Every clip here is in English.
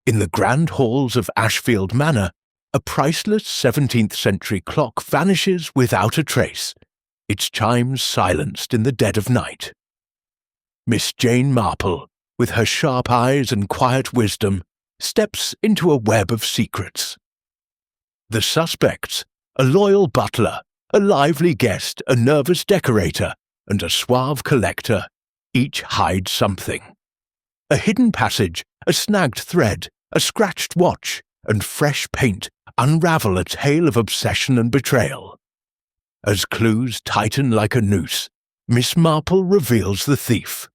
In the grand halls of Ashfield Manor, a priceless 17th-century clock vanishes without a trace, its chimes silenced in the dead of night. Miss Jane Marple, with her sharp eyes and quiet wisdom, steps into a web of secrets. The suspects, a loyal butler, a lively guest, a nervous decorator, and a suave collector, each hide something. A hidden passage, a snagged thread, a scratched watch, and fresh paint unravel a tale of obsession and betrayal. As clues tighten like a noose, Miss Marple reveals the thief.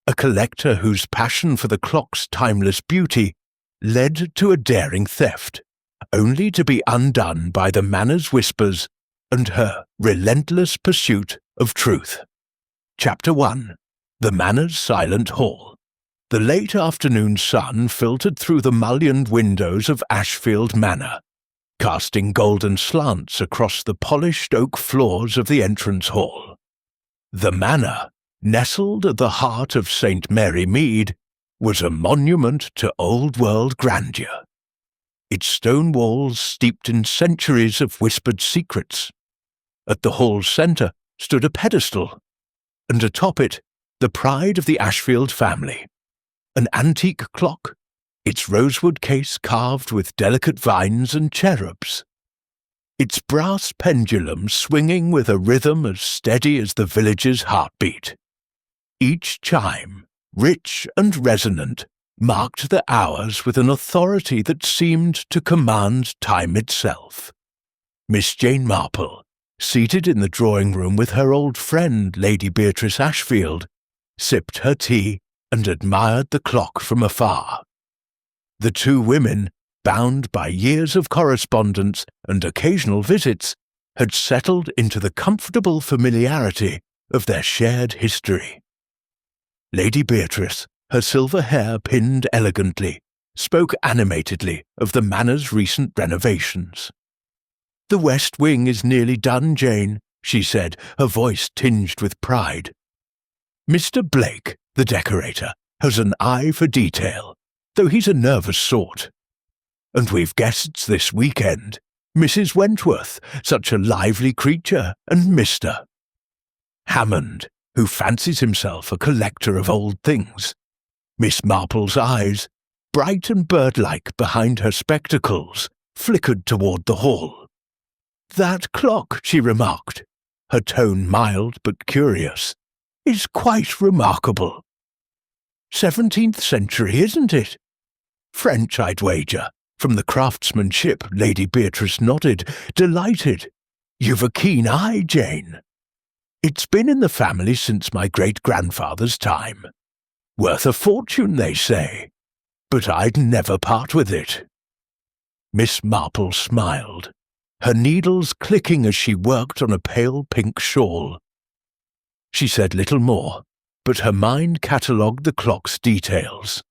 A collector whose passion for the clock's timeless beauty led to a daring theft, only to be undone by the Manor's whispers and her relentless pursuit of truth. Chapter 1. The Manor's Silent Hall. The late afternoon sun filtered through the mullioned windows of Ashfield Manor, casting golden slants across the polished oak floors of the entrance hall. The manor, nestled at the heart of St. Mary Mead, was a monument to old-world grandeur. Its stone walls steeped in centuries of whispered secrets. At the hall's centre stood a pedestal, and atop it, the pride of the Ashfield family. An antique clock, its rosewood case carved with delicate vines and cherubs. Its brass pendulum swinging with a rhythm as steady as the village's heartbeat. Each chime, rich and resonant, marked the hours with an authority that seemed to command time itself. Miss Jane Marple, seated in the drawing-room with her old friend Lady Beatrice Ashfield, sipped her tea and admired the clock from afar. The two women, bound by years of correspondence and occasional visits, had settled into the comfortable familiarity of their shared history. Lady Beatrice, her silver hair pinned elegantly, spoke animatedly of the Manor's recent renovations. "The West Wing is nearly done, Jane," she said, her voice tinged with pride. "Mr. Blake, the decorator, has an eye for detail, though he's a nervous sort. And we've guests this weekend, Mrs. Wentworth, such a lively creature, and Mr. Hammond, who fancies himself a collector of old things." Miss Marple's eyes, bright and bird-like behind her spectacles, flickered toward the hall. "That clock," she remarked, her tone mild but curious, "is quite remarkable. 17th century, isn't it? French, I'd wager." From the craftsmanship, Lady Beatrice nodded, delighted. "You've a keen eye, Jane." "It's been in the family since my great-grandfather's time. Worth a fortune, they say, but I'd never part with it." Miss Marple smiled, her needles clicking as she worked on a pale pink shawl. She said little more, but her mind catalogued the clock's details.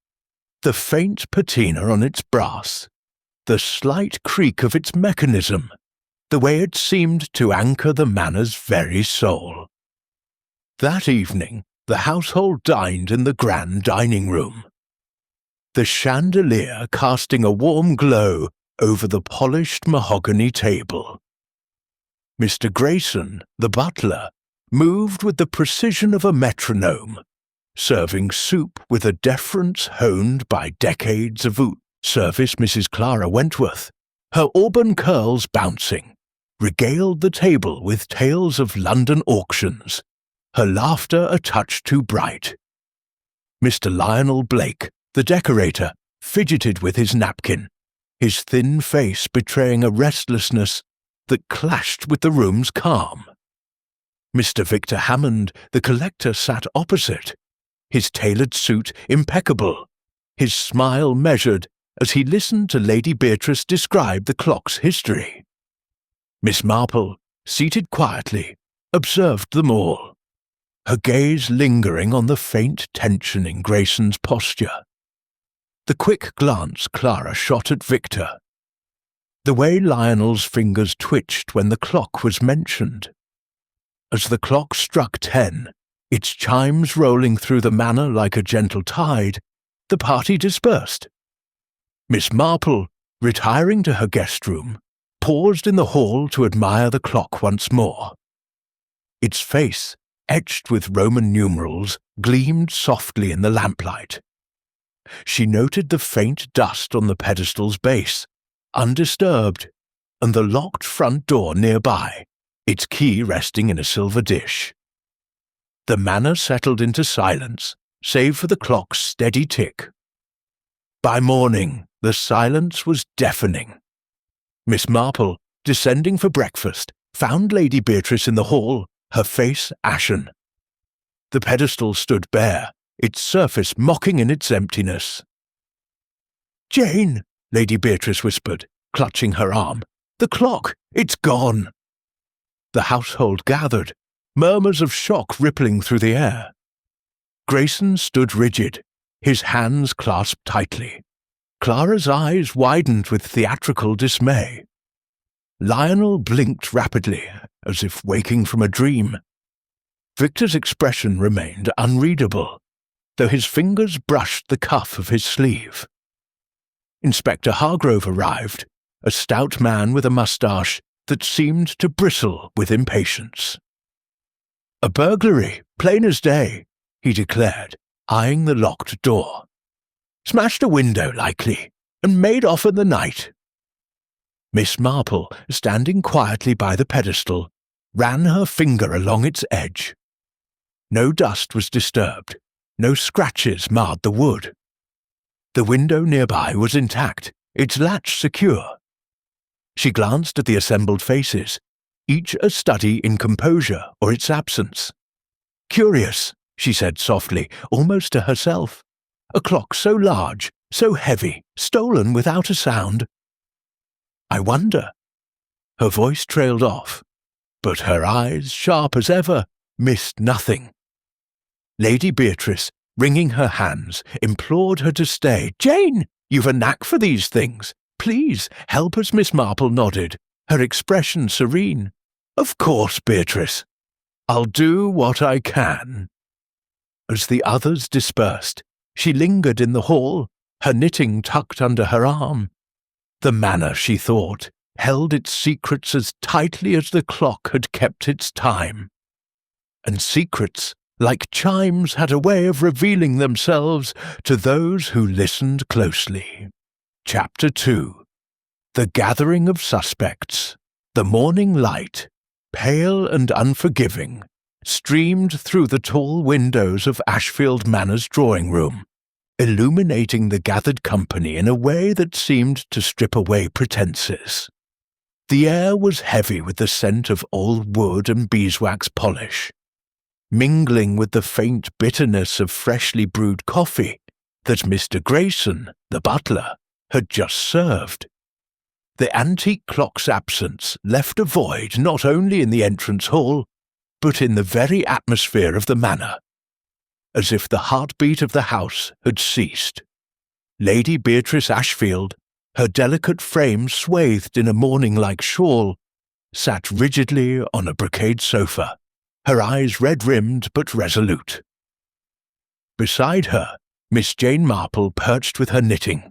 The faint patina on its brass, the slight creak of its mechanism, the way it seemed to anchor the manor's very soul. That evening, the household dined in the grand dining room, the chandelier casting a warm glow over the polished mahogany table. Mr. Grayson, the butler, moved with the precision of a metronome, serving soup with a deference honed by decades of service. Mrs. Clara Wentworth, her auburn curls bouncing, regaled the table with tales of London auctions, her laughter a touch too bright. Mr. Lionel Blake, the decorator, fidgeted with his napkin, his thin face betraying a restlessness that clashed with the room's calm. Mr. Victor Hammond, the collector, sat opposite, his tailored suit impeccable, his smile measured as he listened to Lady Beatrice describe the clock's history. Miss Marple, seated quietly, observed them all, her gaze lingering on the faint tension in Grayson's posture. The quick glance Clara shot at Victor, the way Lionel's fingers twitched when the clock was mentioned. As the clock struck 10, its chimes rolling through the manor like a gentle tide, the party dispersed. Miss Marple, retiring to her guest room, paused in the hall to admire the clock once more. Its face, etched with Roman numerals, gleamed softly in the lamplight. She noted the faint dust on the pedestal's base, undisturbed, and the locked front door nearby, its key resting in a silver dish. The manor settled into silence, save for the clock's steady tick. By morning, the silence was deafening. Miss Marple, descending for breakfast, found Lady Beatrice in the hall, her face ashen. The pedestal stood bare, its surface mocking in its emptiness. "Jane," Lady Beatrice whispered, clutching her arm. "The clock! It's gone!" The household gathered, murmurs of shock rippling through the air. Grayson stood rigid, his hands clasped tightly. Clara's eyes widened with theatrical dismay. Lionel blinked rapidly, as if waking from a dream. Victor's expression remained unreadable, though his fingers brushed the cuff of his sleeve. Inspector Hargrove arrived, a stout man with a moustache that seemed to bristle with impatience. "A burglary, plain as day," he declared, eyeing the locked door. "Smashed a window, likely, and made off in the night." Miss Marple, standing quietly by the pedestal, ran her finger along its edge. No dust was disturbed, no scratches marred the wood. The window nearby was intact, its latch secure. She glanced at the assembled faces, each a study in composure or its absence. "Curious," she said softly, almost to herself. "A clock so large, so heavy, stolen without a sound. I wonder." Her voice trailed off, but her eyes, sharp as ever, missed nothing. Lady Beatrice, wringing her hands, implored her to stay. "Jane, you've a knack for these things. Please, help us." Miss Marple nodded, her expression serene. "Of course, Beatrice. I'll do what I can." As the others dispersed, she lingered in the hall, her knitting tucked under her arm. The manor, she thought, held its secrets as tightly as the clock had kept its time. And secrets, like chimes, had a way of revealing themselves to those who listened closely. Chapter 2. The Gathering of Suspects. The morning light, pale and unforgiving, streamed through the tall windows of Ashfield Manor's drawing room, illuminating the gathered company in a way that seemed to strip away pretenses. The air was heavy with the scent of old wood and beeswax polish, mingling with the faint bitterness of freshly brewed coffee that Mr. Grayson, the butler, had just served. The antique clock's absence left a void not only in the entrance hall, but in the very atmosphere of the manor, as if the heartbeat of the house had ceased. Lady Beatrice Ashfield, her delicate frame swathed in a mourning-like shawl, sat rigidly on a brocade sofa, her eyes red-rimmed but resolute. Beside her, Miss Jane Marple perched with her knitting,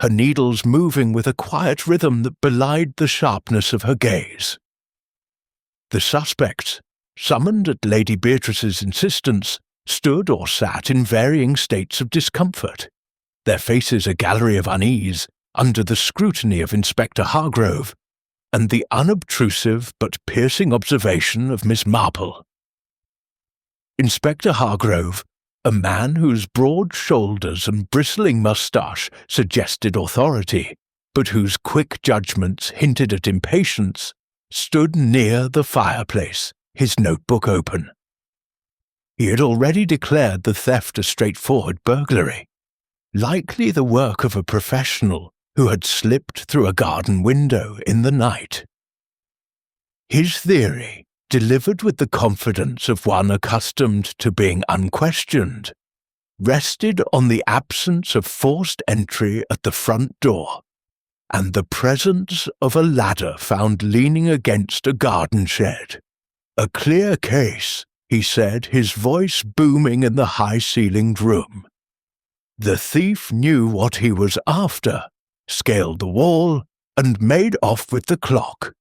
her needles moving with a quiet rhythm that belied the sharpness of her gaze. The suspects, summoned at Lady Beatrice's insistence, stood or sat in varying states of discomfort, their faces a gallery of unease under the scrutiny of Inspector Hargrove and the unobtrusive but piercing observation of Miss Marple. Inspector Hargrove, a man whose broad shoulders and bristling moustache suggested authority, but whose quick judgments hinted at impatience, stood near the fireplace, his notebook open. He had already declared the theft a straightforward burglary, likely the work of a professional who had slipped through a garden window in the night. His theory, delivered with the confidence of one accustomed to being unquestioned, rested on the absence of forced entry at the front door and the presence of a ladder found leaning against a garden shed. "A clear case," he said, his voice booming in the high-ceilinged room. "The thief knew what he was after, scaled the wall, and made off with the clock.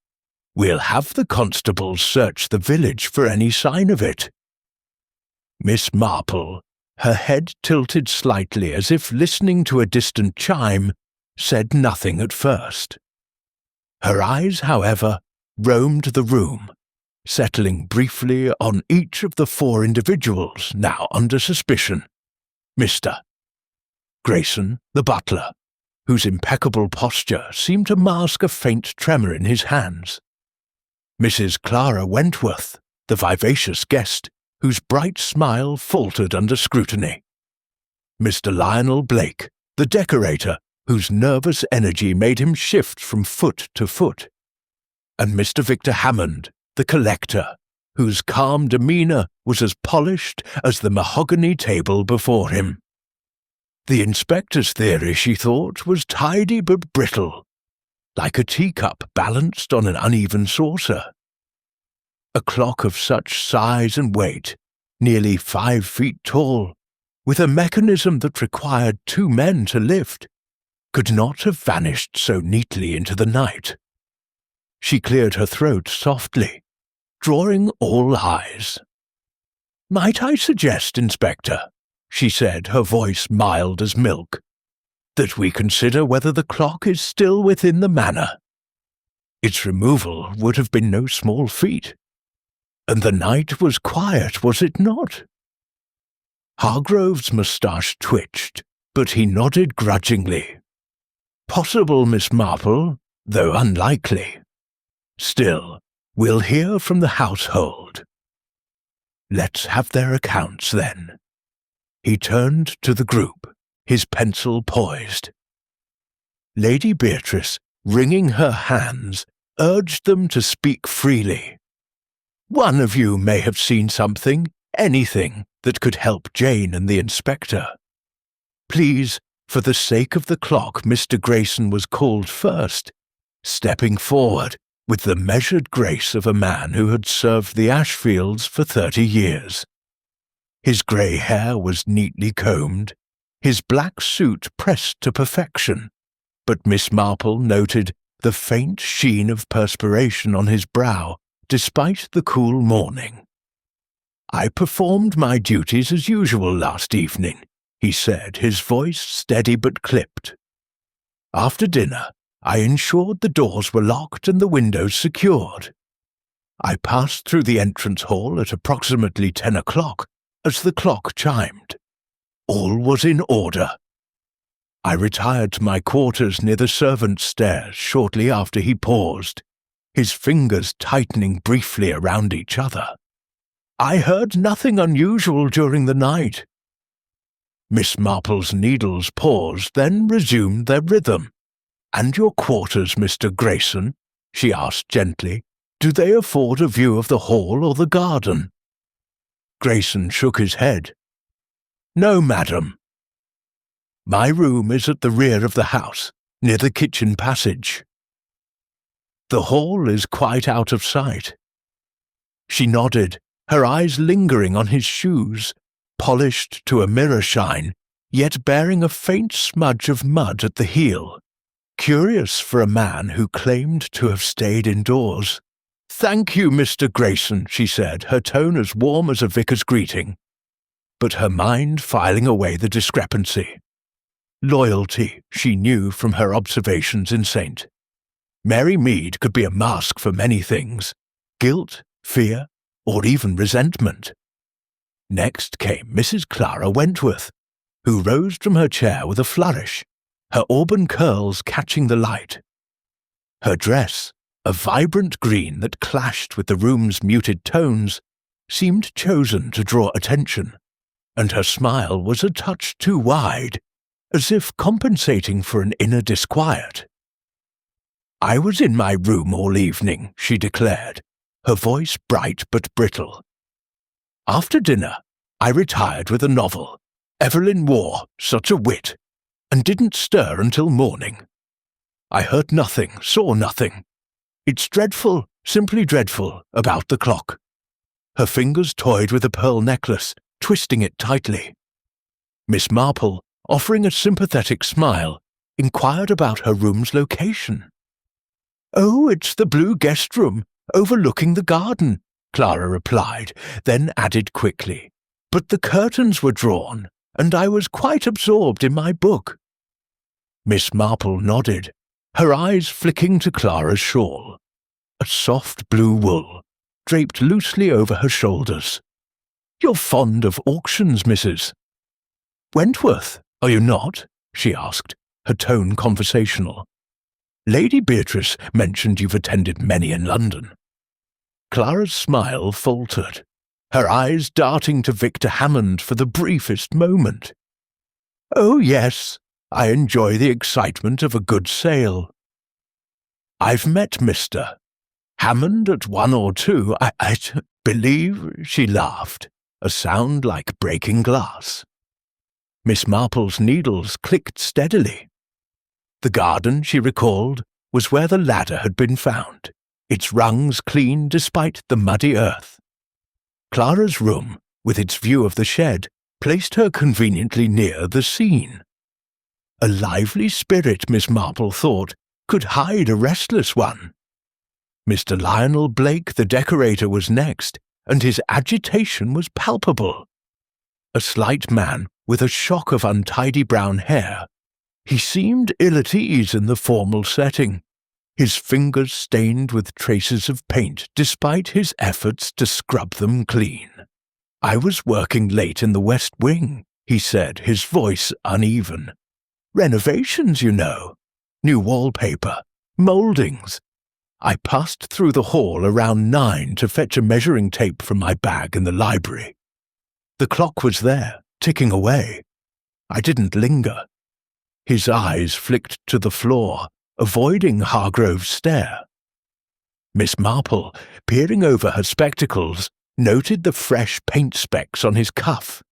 We'll have the constables search the village for any sign of it." Miss Marple, her head tilted slightly as if listening to a distant chime, said nothing at first. Her eyes, however, roamed the room, settling briefly on each of the 4 individuals now under suspicion. Mr. Grayson, the butler, whose impeccable posture seemed to mask a faint tremor in his hands. Mrs. Clara Wentworth, the vivacious guest, whose bright smile faltered under scrutiny. Mr. Lionel Blake, the decorator, whose nervous energy made him shift from foot to foot. And Mr. Victor Hammond, the collector, whose calm demeanour was as polished as the mahogany table before him. The inspector's theory, she thought, was tidy but brittle, like a teacup balanced on an uneven saucer. A clock of such size and weight, nearly 5 feet tall, with a mechanism that required 2 men to lift, could not have vanished so neatly into the night. She cleared her throat softly, drawing all eyes. "Might I suggest, Inspector," she said, her voice mild as milk, "that we consider whether the clock is still within the manor? Its removal would have been no small feat. And the night was quiet, was it not?" Hargrove's moustache twitched, but he nodded grudgingly. "Possible, Miss Marple, though unlikely. Still, we'll hear from the household. Let's have their accounts, then." He turned to the group, his pencil poised. Lady Beatrice, wringing her hands, urged them to speak freely. "One of you may have seen something, anything, that could help Jane and the inspector. Please, for the sake of the clock, Mr. Grayson was called first, stepping forward with the measured grace of a man who had served the Ashfields for 30 years. His grey hair was neatly combed, his black suit pressed to perfection, but Miss Marple noted the faint sheen of perspiration on his brow despite the cool morning. "I performed my duties as usual last evening," he said, his voice steady but clipped. "After dinner, I ensured the doors were locked and the windows secured. I passed through the entrance hall at approximately 10 o'clock as the clock chimed. All was in order. I retired to my quarters near the servants' stairs shortly after he paused, his fingers tightening briefly around each other. I heard nothing unusual during the night." Miss Marple's needles paused, then resumed their rhythm. "And your quarters, Mr. Grayson?" she asked gently. "Do they afford a view of the hall or the garden?" Grayson shook his head. "No, madam. My room is at the rear of the house, near the kitchen passage. The hall is quite out of sight." She nodded, her eyes lingering on his shoes, polished to a mirror shine, yet bearing a faint smudge of mud at the heel. Curious for a man who claimed to have stayed indoors. "Thank you, Mr. Grayson," she said, her tone as warm as a vicar's greeting, but her mind filing away the discrepancy. Loyalty, she knew from her observations in St. Mary Mead could be a mask for many things: guilt, fear, or even resentment. Next came Mrs. Clara Wentworth, who rose from her chair with a flourish, her auburn curls catching the light. Her dress, a vibrant green that clashed with the room's muted tones, seemed chosen to draw attention, and her smile was a touch too wide, as if compensating for an inner disquiet. "I was in my room all evening," she declared, her voice bright but brittle. "After dinner, I retired with a novel. Evelyn Waugh, such a wit, and didn't stir until morning. I heard nothing, saw nothing. It's dreadful, simply dreadful, about the clock." Her fingers toyed with a pearl necklace, twisting it tightly. Miss Marple, offering a sympathetic smile, inquired about her room's location. "Oh, it's the blue guest room, overlooking the garden," Clara replied, then added quickly, "But the curtains were drawn, and I was quite absorbed in my book." Miss Marple nodded, her eyes flicking to Clara's shawl, a soft blue wool, draped loosely over her shoulders. "You're fond of auctions, Mrs. Wentworth, are you not?" she asked, her tone conversational. "Lady Beatrice mentioned you've attended many in London." Clara's smile faltered, her eyes darting to Victor Hammond for the briefest moment. "Oh, yes, I enjoy the excitement of a good sale. I've met Mr. Hammond at one or two, I believe," she laughed, a sound like breaking glass. Miss Marple's needles clicked steadily. The garden, she recalled, was where the ladder had been found, its rungs clean despite the muddy earth. Clara's room, with its view of the shed, placed her conveniently near the scene. A lively spirit, Miss Marple thought, could hide a restless one. Mr. Lionel Blake, the decorator, was next, and his agitation was palpable. A slight man with a shock of untidy brown hair, he seemed ill at ease in the formal setting, his fingers stained with traces of paint despite his efforts to scrub them clean. "I was working late in the West Wing," he said, his voice uneven. "Renovations, you know. New wallpaper, mouldings. I passed through the hall around 9 to fetch a measuring tape from my bag in the library. The clock was there, ticking away. I didn't linger." His eyes flicked to the floor, avoiding Hargrove's stare. Miss Marple, peering over her spectacles, noted the fresh paint specks on his cuff.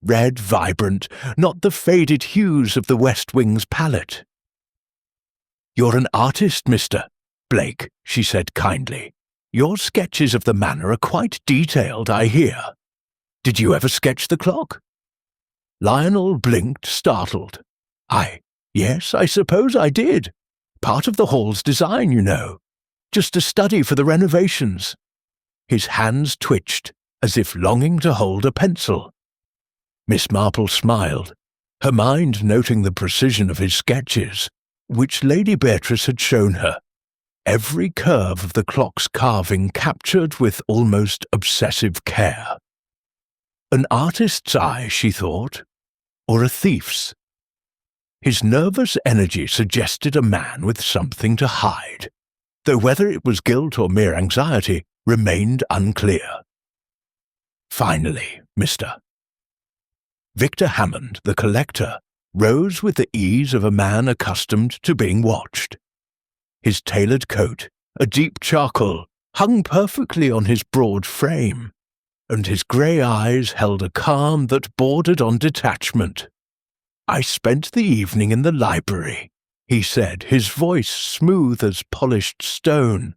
Red, vibrant, not the faded hues of the West Wing's palette. "You're an artist, Mr. Blake," she said kindly. "Your sketches of the manor are quite detailed, I hear. Did you ever sketch the clock?" Lionel blinked, startled. Yes, I suppose I did. Part of the hall's design, you know. Just a study for the renovations." His hands twitched, as if longing to hold a pencil. Miss Marple smiled, her mind noting the precision of his sketches, which Lady Beatrice had shown her, every curve of the clock's carving captured with almost obsessive care. An artist's eye, she thought, or a thief's. His nervous energy suggested a man with something to hide, though whether it was guilt or mere anxiety remained unclear. "Finally, Mr. Victor Hammond, the collector, rose with the ease of a man accustomed to being watched. His tailored coat, a deep charcoal, hung perfectly on his broad frame, and his grey eyes held a calm that bordered on detachment. "I spent the evening in the library," he said, his voice smooth as polished stone.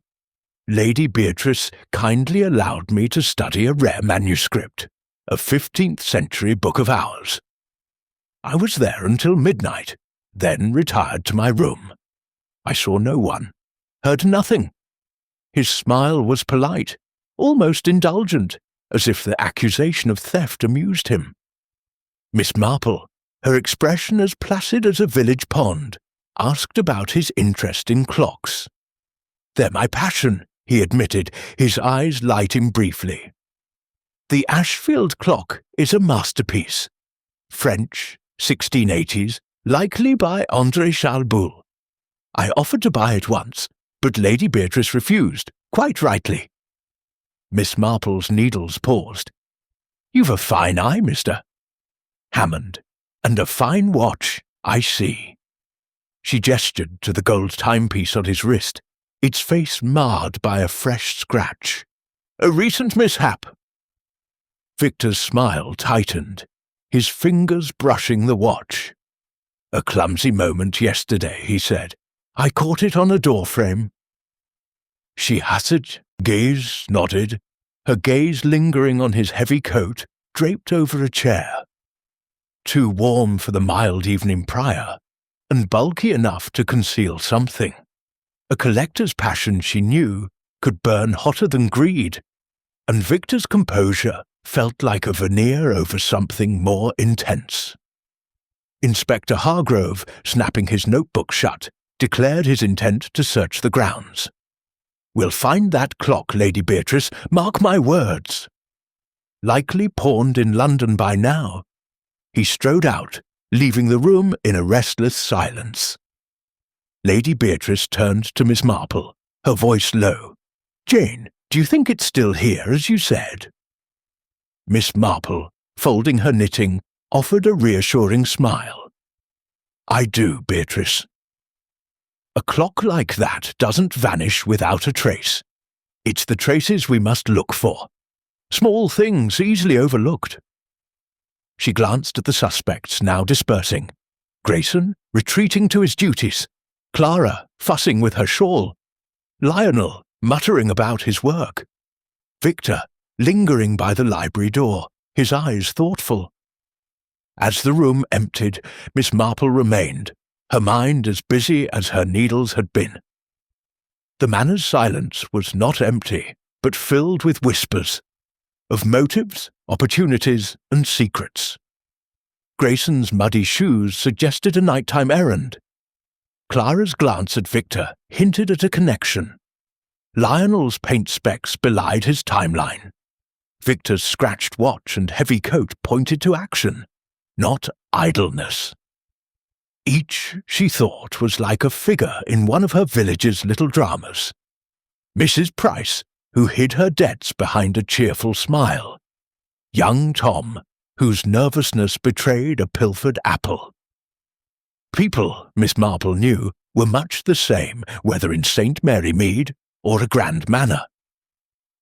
"Lady Beatrice kindly allowed me to study a rare manuscript, a 15th century book of hours. I was there until midnight, then retired to my room. I saw no one, heard nothing." His smile was polite, almost indulgent, as if the accusation of theft amused him. Miss Marple, her expression as placid as a village pond, asked about his interest in clocks. "They're my passion," he admitted, his eyes lighting briefly. "The Ashfield clock is a masterpiece. French, 1680s, likely by André Charles Boulle. I offered to buy it once, but Lady Beatrice refused, quite rightly." Miss Marple's needles paused. "You've a fine eye, Mr. Hammond, and a fine watch, I see." She gestured to the gold timepiece on his wrist, its face marred by a fresh scratch. "A recent mishap." Victor's smile tightened, his fingers brushing the watch. "A clumsy moment yesterday," he said. "I caught it on a doorframe." She hushed, nodded, her gaze lingering on his heavy coat draped over a chair. Too warm for the mild evening prior, and bulky enough to conceal something. A collector's passion, she knew, could burn hotter than greed, and Victor's composure felt like a veneer over something more intense. Inspector Hargrove, snapping his notebook shut, declared his intent to search the grounds. "We'll find that clock, Lady Beatrice, mark my words." Likely pawned in London by now, he strode out, leaving the room in a restless silence. Lady Beatrice turned to Miss Marple, her voice low. "Jane, do you think it's still here, as you said?" Miss Marple, folding her knitting, offered a reassuring smile. "I do, Beatrice. A clock like that doesn't vanish without a trace. It's the traces we must look for. Small things easily overlooked." She glanced at the suspects now dispersing. Grayson retreating to his duties, Clara fussing with her shawl, Lionel muttering about his work, Victor lingering by the library door, his eyes thoughtful. As the room emptied, Miss Marple remained, her mind as busy as her needles had been. The Manor's silence was not empty, but filled with whispers, of motives, opportunities, and secrets. Grayson's muddy shoes suggested a nighttime errand. Clara's glance at Victor hinted at a connection. Lionel's paint specks belied his timeline. Victor's scratched watch and heavy coat pointed to action, not idleness. Each, she thought, was like a figure in one of her village's little dramas. Mrs. Price, who hid her debts behind a cheerful smile. Young Tom, whose nervousness betrayed a pilfered apple. People, Miss Marple knew, were much the same, whether in St. Mary Mead or a grand manor.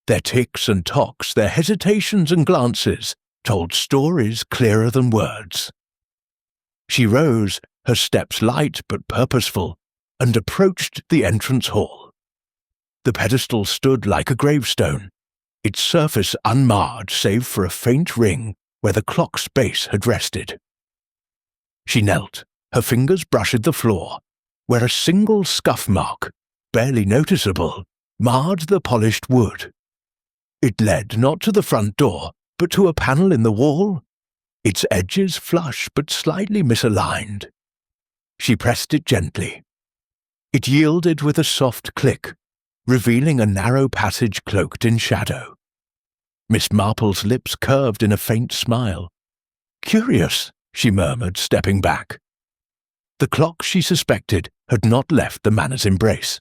Their ticks and tocks, their hesitations and glances, told stories clearer than words. She rose, her steps light but purposeful, and approached the entrance hall. The pedestal stood like a gravestone, its surface unmarred save for a faint ring where the clock's base had rested. She knelt, her fingers brushed the floor, where a single scuff mark, barely noticeable, marred the polished wood. It led not to the front door, but to a panel in the wall, its edges flush but slightly misaligned. She pressed it gently. It yielded with a soft click, revealing a narrow passage cloaked in shadow. Miss Marple's lips curved in a faint smile. "Curious," she murmured, stepping back. The clock, she suspected, had not left the Manor's embrace,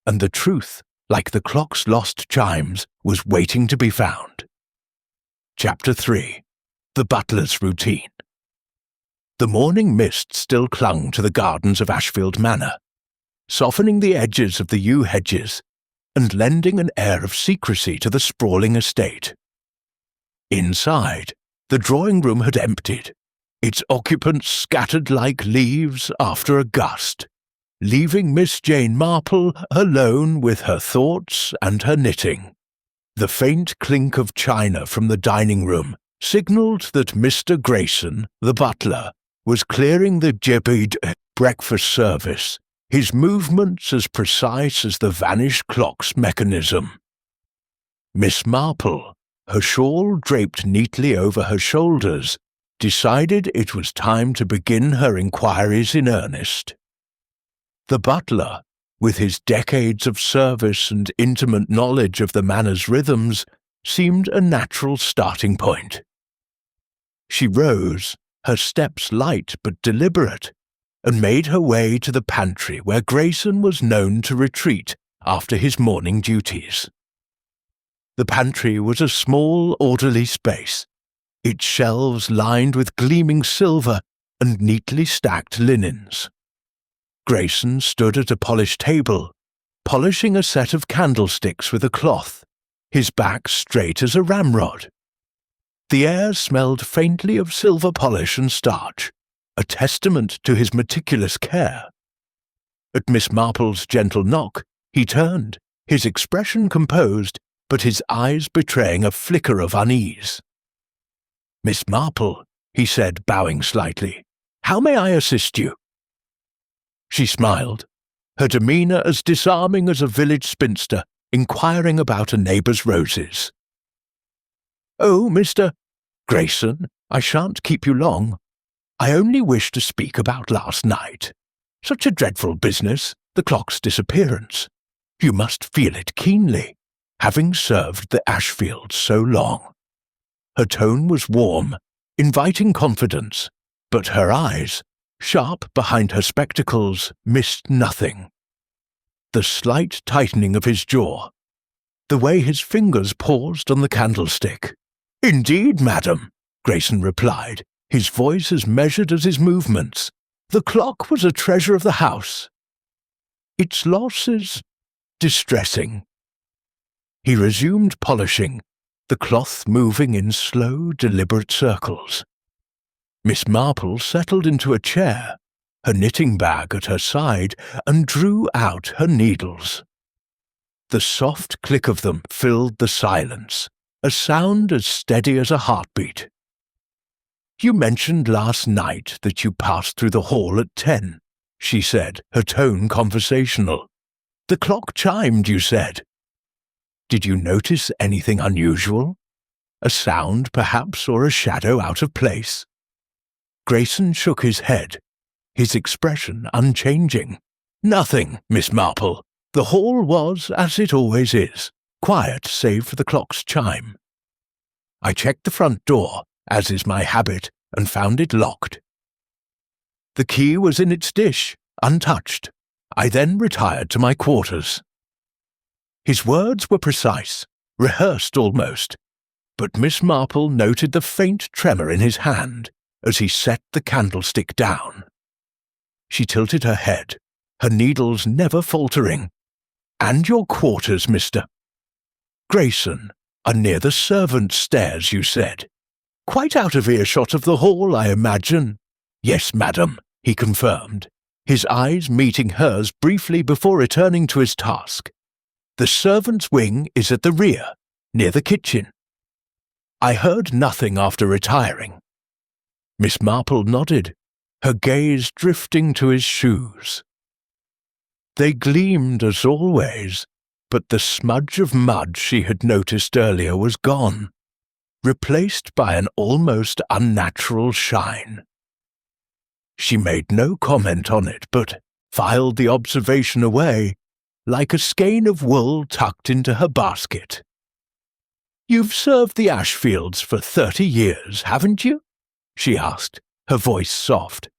and the truth, like the clock's lost chimes, was waiting to be found. Chapter 3. The Butler's Routine. The morning mist still clung to the gardens of Ashfield Manor, softening the edges of the yew hedges and lending an air of secrecy to the sprawling estate. Inside, the drawing-room had emptied, its occupants scattered like leaves after a gust, leaving Miss Jane Marple alone with her thoughts and her knitting. The faint clink of china from the dining-room signalled that Mr. Grayson, the butler, was clearing the jibbied breakfast service, his movements as precise as the vanished clock's mechanism. Miss Marple, her shawl draped neatly over her shoulders, decided it was time to begin her inquiries in earnest. The butler, with his decades of service and intimate knowledge of the Manor's rhythms, seemed a natural starting point. She rose, her steps light but deliberate, and made her way to the pantry where Grayson was known to retreat after his morning duties. The pantry was a small, orderly space, its shelves lined with gleaming silver and neatly stacked linens. Grayson stood at a polished table, polishing a set of candlesticks with a cloth, his back straight as a ramrod. The air smelled faintly of silver polish and starch, a testament to his meticulous care. At Miss Marple's gentle knock, he turned, his expression composed, but his eyes betraying a flicker of unease. "Miss Marple," he said, bowing slightly, "how may I assist you?" She smiled, her demeanour as disarming as a village spinster inquiring about a neighbour's roses. "Oh, Mr. Grayson, I shan't keep you long. I only wish to speak about last night. Such a dreadful business, the clock's disappearance. You must feel it keenly, having served the Ashfields so long." Her tone was warm, inviting confidence, but her eyes, sharp behind her spectacles, missed nothing. The slight tightening of his jaw, the way his fingers paused on the candlestick. "Indeed, madam," Grayson replied, his voice as measured as his movements. "The clock was a treasure of the house. Its loss is distressing." He resumed polishing, the cloth moving in slow, deliberate circles. Miss Marple settled into a chair, her knitting bag at her side, and drew out her needles. The soft click of them filled the silence, a sound as steady as a heartbeat. "You mentioned last night that you passed through the hall at 10, she said, her tone conversational. "The clock chimed, you said. Did you notice anything unusual? A sound, perhaps, or a shadow out of place?" Grayson shook his head, his expression unchanging. "Nothing, Miss Marple. The hall was, as it always is, quiet save for the clock's chime. I checked the front door, as is my habit, and found it locked. The key was in its dish, untouched. I then retired to my quarters." His words were precise, rehearsed almost, but Miss Marple noted the faint tremor in his hand as he set the candlestick down. She tilted her head, her needles never faltering. "And your quarters, Mr. Grayson, are near the servants' stairs, you said. Quite out of earshot of the hall, I imagine." "Yes, madam," he confirmed, his eyes meeting hers briefly before returning to his task. "The servants' wing is at the rear, near the kitchen." "I heard nothing after retiring." Miss Marple nodded, her gaze drifting to his shoes. They gleamed as always, but the smudge of mud she had noticed earlier was gone, replaced by an almost unnatural shine. She made no comment on it, but filed the observation away, like a skein of wool tucked into her basket. "You've served the Ashfields for 30 years, haven't you?" she asked, her voice soft.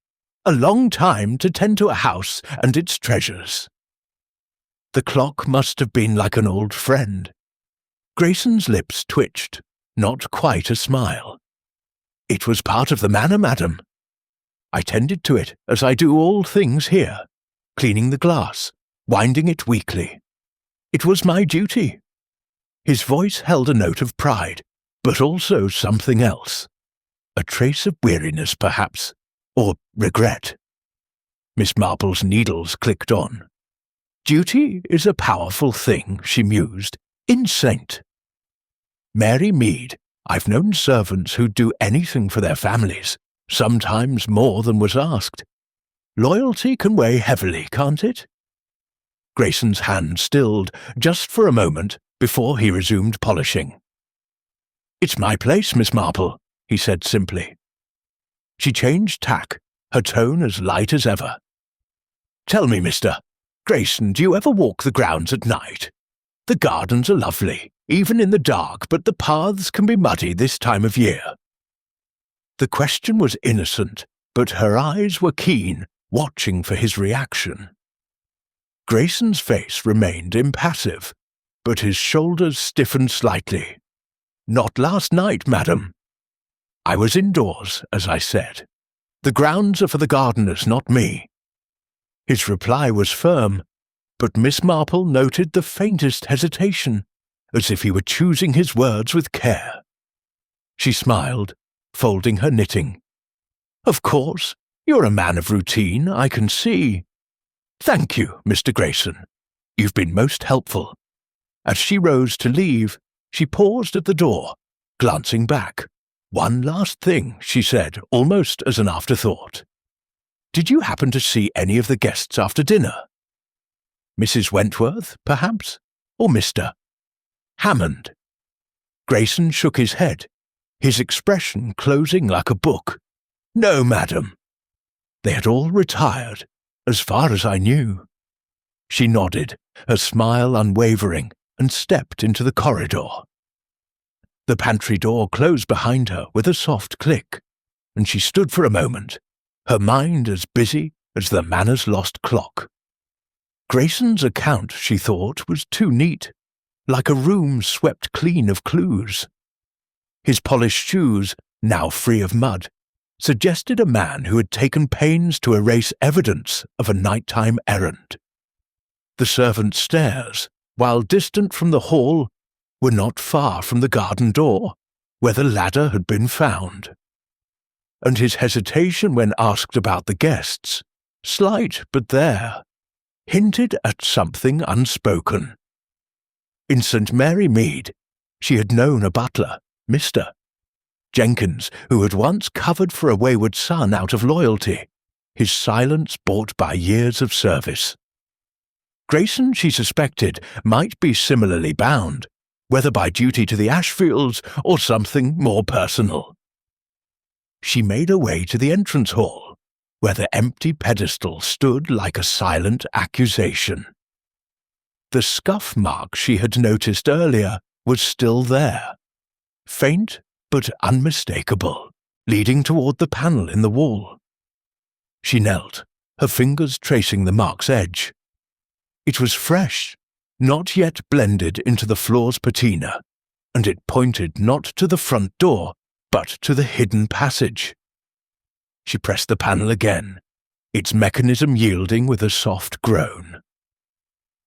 "A long time to tend to a house and its treasures." The clock must have been like an old friend. Grayson's lips twitched, not quite a smile. "It was part of the manor, madam. I tended to it as I do all things here, cleaning the glass, winding it weekly. It was my duty." His voice held a note of pride, but also something else. A trace of weariness, perhaps, or regret. Miss Marple's needles clicked on. "Duty is a powerful thing," she mused. "Instinct. Mary Mead, I've known servants who'd do anything for their families, sometimes more than was asked. Loyalty can weigh heavily, can't it?" Grayson's hand stilled just for a moment before he resumed polishing. "It's my place, Miss Marple," he said simply. She changed tack, her tone as light as ever. "Tell me, Mr. Grayson, do you ever walk the grounds at night? The gardens are lovely, even in the dark, but the paths can be muddy this time of year." The question was innocent, but her eyes were keen, watching for his reaction. Grayson's face remained impassive, but his shoulders stiffened slightly. "Not last night, madam. I was indoors, as I said. The grounds are for the gardeners, not me." His reply was firm, but Miss Marple noted the faintest hesitation, as if he were choosing his words with care. She smiled, folding her knitting. "Of course, you're a man of routine, I can see. Thank you, Mr. Grayson. You've been most helpful." As she rose to leave, she paused at the door, glancing back. "One last thing," she said, almost as an afterthought. Did you happen to see any of the guests after dinner? Mrs. Wentworth, perhaps? Or Mr. Hammond? Grayson shook his head, his expression closing like a book. No, madam. They had all retired, as far as I knew. She nodded, her smile unwavering, and stepped into the corridor. The pantry door closed behind her with a soft click, and she stood for a moment, her mind as busy as the Manor's lost clock. Grayson's account, she thought, was too neat, like a room swept clean of clues. His polished shoes, now free of mud, suggested a man who had taken pains to erase evidence of a nighttime errand. The servants' stairs, while distant from the hall, were not far from the garden door, where the ladder had been found. And his hesitation when asked about the guests, slight but there, hinted at something unspoken. In St. Mary Mead, she had known a butler, Mr. Jenkins, who had once covered for a wayward son out of loyalty, his silence bought by years of service. Grayson, she suspected, might be similarly bound, whether by duty to the Ashfields or something more personal. She made her way to the entrance hall, where the empty pedestal stood like a silent accusation. The scuff mark she had noticed earlier was still there, faint but unmistakable, leading toward the panel in the wall. She knelt, her fingers tracing the mark's edge. It was fresh, not yet blended into the floor's patina, and it pointed not to the front door, but to the hidden passage. She pressed the panel again, its mechanism yielding with a soft groan.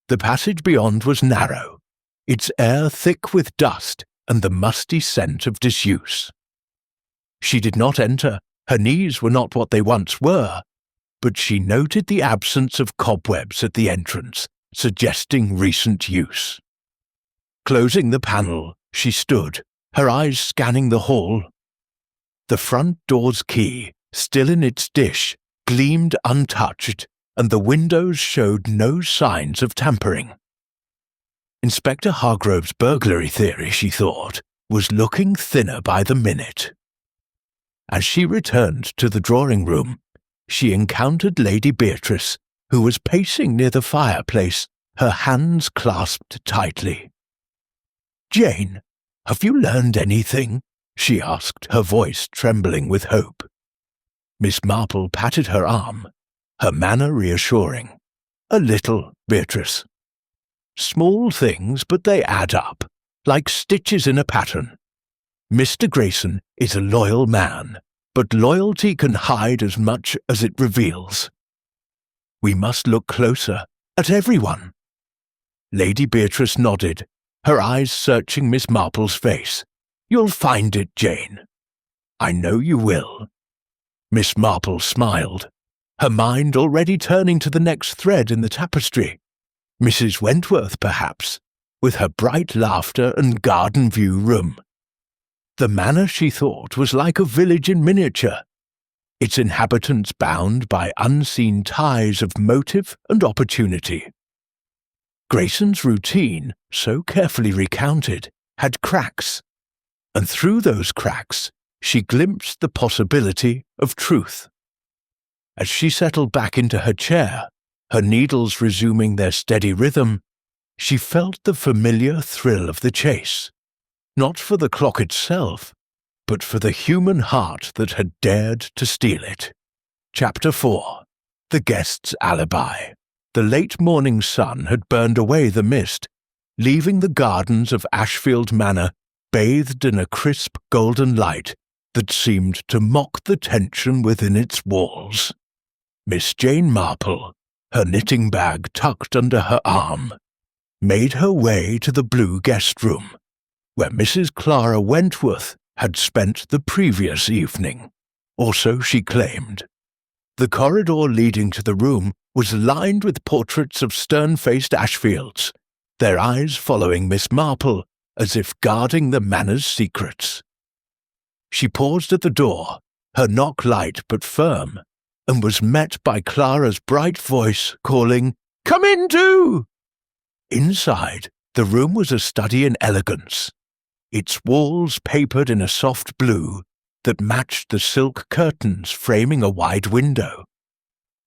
The passage beyond was narrow, its air thick with dust and the musty scent of disuse. She did not enter, her knees were not what they once were, but she noted the absence of cobwebs at the entrance, suggesting recent use. Closing the panel, she stood, her eyes scanning the hall. The front door's key, still in its dish, gleamed untouched, and the windows showed no signs of tampering. Inspector Hargrove's burglary theory, she thought, was looking thinner by the minute. As she returned to the drawing room, she encountered Lady Beatrice, who was pacing near the fireplace, her hands clasped tightly. "Jane, have you learned anything?" she asked, her voice trembling with hope. Miss Marple patted her arm, her manner reassuring. "A little, Beatrice. Small things, but they add up, like stitches in a pattern. Mr. Grayson is a loyal man, but loyalty can hide as much as it reveals. We must look closer, at everyone." Lady Beatrice nodded, her eyes searching Miss Marple's face. "You'll find it, Jane. I know you will." Miss Marple smiled, her mind already turning to the next thread in the tapestry. Mrs. Wentworth, perhaps, with her bright laughter and garden view room. The manor, she thought, was like a village in miniature, its inhabitants bound by unseen ties of motive and opportunity. Grayson's routine, so carefully recounted, had cracks, and through those cracks she glimpsed the possibility of truth. As she settled back into her chair, her needles resuming their steady rhythm, she felt the familiar thrill of the chase, not for the clock itself, but for the human heart that had dared to steal it. Chapter 4. The Guest's Alibi. The late morning sun had burned away the mist, leaving the gardens of Ashfield Manor bathed in a crisp golden light that seemed to mock the tension within its walls. Miss Jane Marple, her knitting bag tucked under her arm, made her way to the blue guest room, where Mrs. Clara Wentworth had spent the previous evening, or so she claimed. The corridor leading to the room was lined with portraits of stern-faced Ashfields, their eyes following Miss Marple as if guarding the manor's secrets. She paused at the door, her knock light but firm, and was met by Clara's bright voice calling, "Come in, too!" Inside, the room was a study in elegance, its walls papered in a soft blue that matched the silk curtains framing a wide window.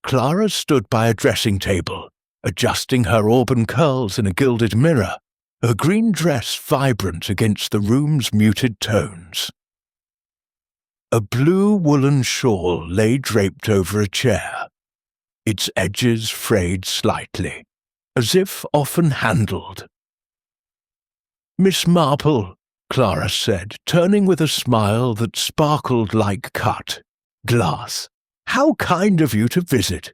Clara stood by a dressing table, adjusting her auburn curls in a gilded mirror, her green dress vibrant against the room's muted tones. A blue woolen shawl lay draped over a chair, its edges frayed slightly, as if often handled. "Miss Marple," Clara said, turning with a smile that sparkled like cut glass. "How kind of you to visit.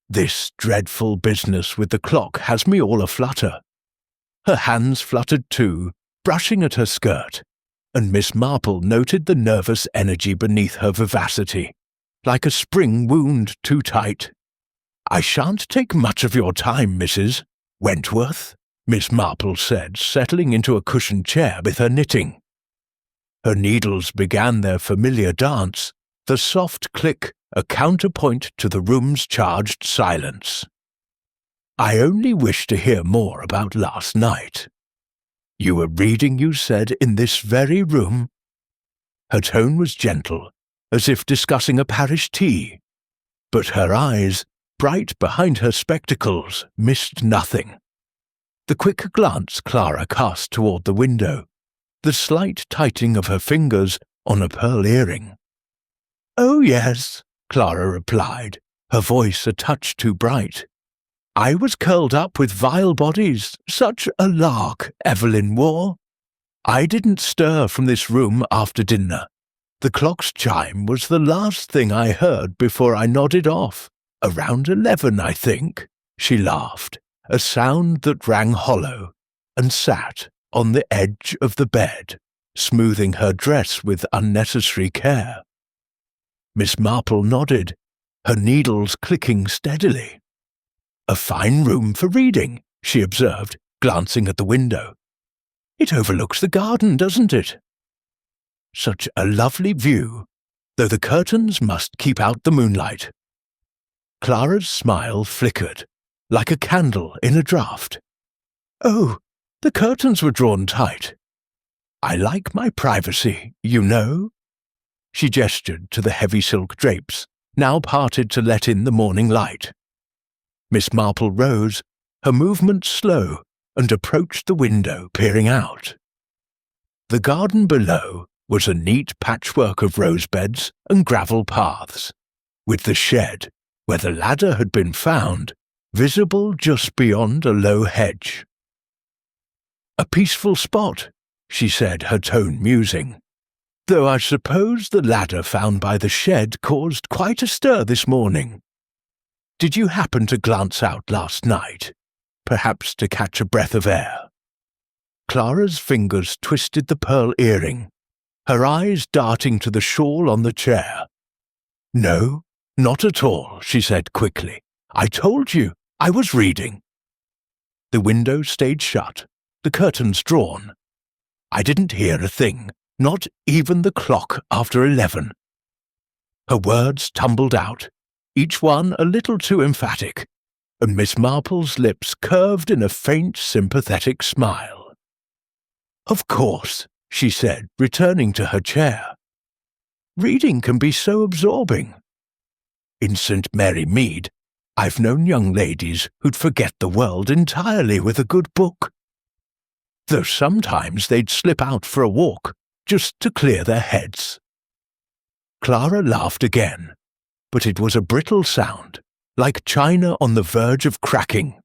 This dreadful business with the clock has me all aflutter." Her hands fluttered too, brushing at her skirt, and Miss Marple noted the nervous energy beneath her vivacity, like a spring wound too tight. "I shan't take much of your time, Mrs. Wentworth," Miss Marple said, settling into a cushioned chair with her knitting. Her needles began their familiar dance, the soft click a counterpoint to the room's charged silence. "I only wish to hear more about last night. You were reading, you said, in this very room?" Her tone was gentle, as if discussing a parish tea, but her eyes, bright behind her spectacles, missed nothing. The quick glance Clara cast toward the window, the slight tightening of her fingers on a pearl earring. "Oh, yes," Clara replied, her voice a touch too bright. "I was curled up with vile bodies, such a lark Evelyn wore. I didn't stir from this room after dinner. The clock's chime was the last thing I heard before I nodded off. Around 11, I think," she laughed, a sound that rang hollow, and sat on the edge of the bed, smoothing her dress with unnecessary care. Miss Marple nodded, her needles clicking steadily. "A fine room for reading," she observed, glancing at the window. "It overlooks the garden, doesn't it? Such a lovely view, though the curtains must keep out the moonlight." Clara's smile flickered, like a candle in a draught. "Oh, the curtains were drawn tight. I like my privacy, you know." She gestured to the heavy silk drapes, now parted to let in the morning light. Miss Marple rose, her movements slow, and approached the window, peering out. The garden below was a neat patchwork of rose beds and gravel paths, with the shed, where the ladder had been found, visible just beyond a low hedge. "A peaceful spot," she said, her tone musing, "though I suppose the ladder found by the shed caused quite a stir this morning. Did you happen to glance out last night, perhaps to catch a breath of air?" Clara's fingers twisted the pearl earring, her eyes darting to the shawl on the chair. "No, not at all," she said quickly. "I told you, I was reading." The window stayed shut, the curtains drawn. I didn't hear a thing, not even the clock after 11. Her words tumbled out, each one a little too emphatic, and Miss Marple's lips curved in a faint, sympathetic smile. "Of course," she said, returning to her chair. "Reading can be so absorbing. In St. Mary Mead, I've known young ladies who'd forget the world entirely with a good book. Though sometimes they'd slip out for a walk, just to clear their heads." Clara laughed again, but it was a brittle sound, like china on the verge of cracking.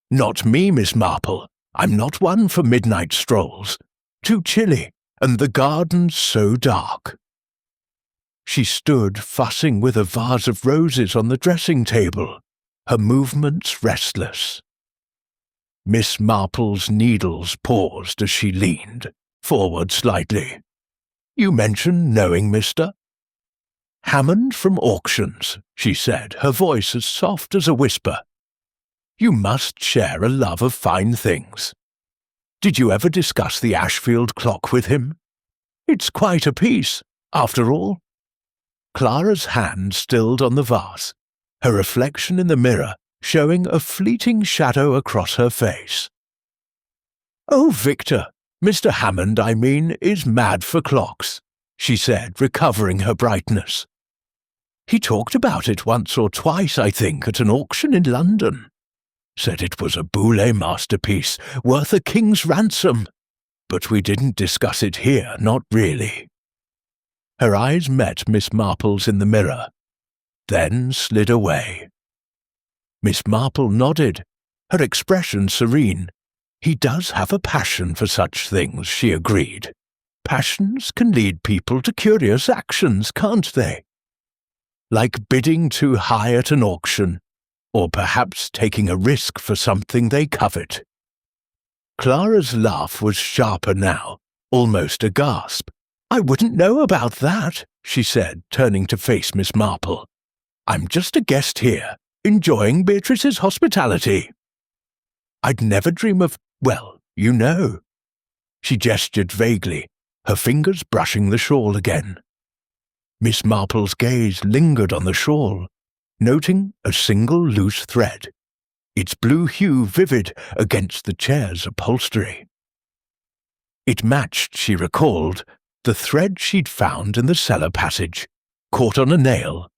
"Not me, Miss Marple. I'm not one for midnight strolls. Too chilly, and the garden so dark." She stood fussing with a vase of roses on the dressing table, her movements restless. Miss Marple's needles paused as she leaned forward slightly. "You mentioned knowing Mr. Hammond from auctions," she said, her voice as soft as a whisper. "You must share a love of fine things. Did you ever discuss the Ashfield clock with him? It's quite a piece, after all." Clara's hand stilled on the vase, her reflection in the mirror showing a fleeting shadow across her face. "Oh, Victor, Mr. Hammond, I mean, is mad for clocks," she said, recovering her brightness. "He talked about it once or twice, I think, at an auction in London. Said it was a Boulez masterpiece, worth a king's ransom. But we didn't discuss it here, not really." Her eyes met Miss Marple's in the mirror, then slid away. Miss Marple nodded, her expression serene. "He does have a passion for such things," she agreed. "Passions can lead people to curious actions, can't they? Like bidding too high at an auction, or perhaps taking a risk for something they covet." Clara's laugh was sharper now, almost a gasp. "I wouldn't know about that," she said, turning to face Miss Marple. "I'm just a guest here, enjoying Beatrice's hospitality. I'd never dream of, well, you know." She gestured vaguely, her fingers brushing the shawl again. Miss Marple's gaze lingered on the shawl, noting a single loose thread, its blue hue vivid against the chair's upholstery. It matched, she recalled, the thread she'd found in the cellar passage, caught on a nail.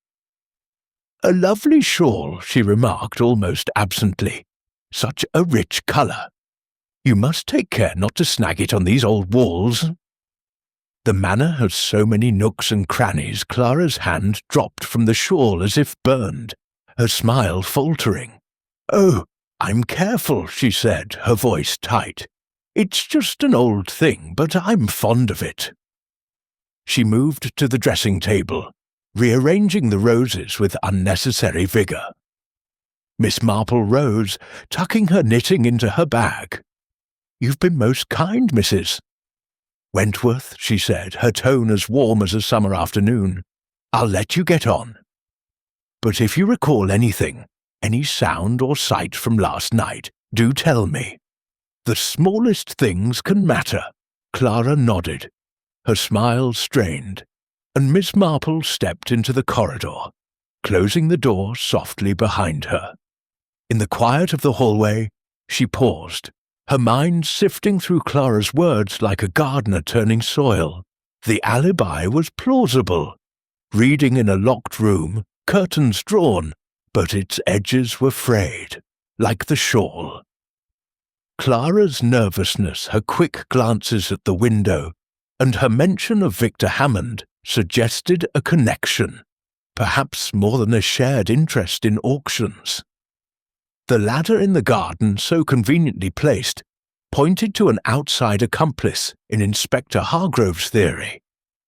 "A lovely shawl," she remarked almost absently. "Such a rich colour. You must take care not to snag it on these old walls." The manor has so many nooks and crannies. Clara's hand dropped from the shawl as if burned, her smile faltering. "Oh, I'm careful," she said, her voice tight. "It's just an old thing, but I'm fond of it." She moved to the dressing table, rearranging the roses with unnecessary vigour. Miss Marple rose, tucking her knitting into her bag. "You've been most kind, Mrs. Wentworth," she said, her tone as warm as a summer afternoon. "I'll let you get on. But if you recall anything, any sound or sight from last night, do tell me. The smallest things can matter." Clara nodded, her smile strained, and Miss Marple stepped into the corridor, closing the door softly behind her. In the quiet of the hallway, she paused, her mind sifting through Clara's words like a gardener turning soil. The alibi was plausible. Reading in a locked room, curtains drawn, but its edges were frayed, like the shawl. Clara's nervousness, her quick glances at the window, and her mention of Victor Hammond suggested a connection, perhaps more than a shared interest in auctions. The ladder in the garden, so conveniently placed, pointed to an outside accomplice in Inspector Hargrove's theory,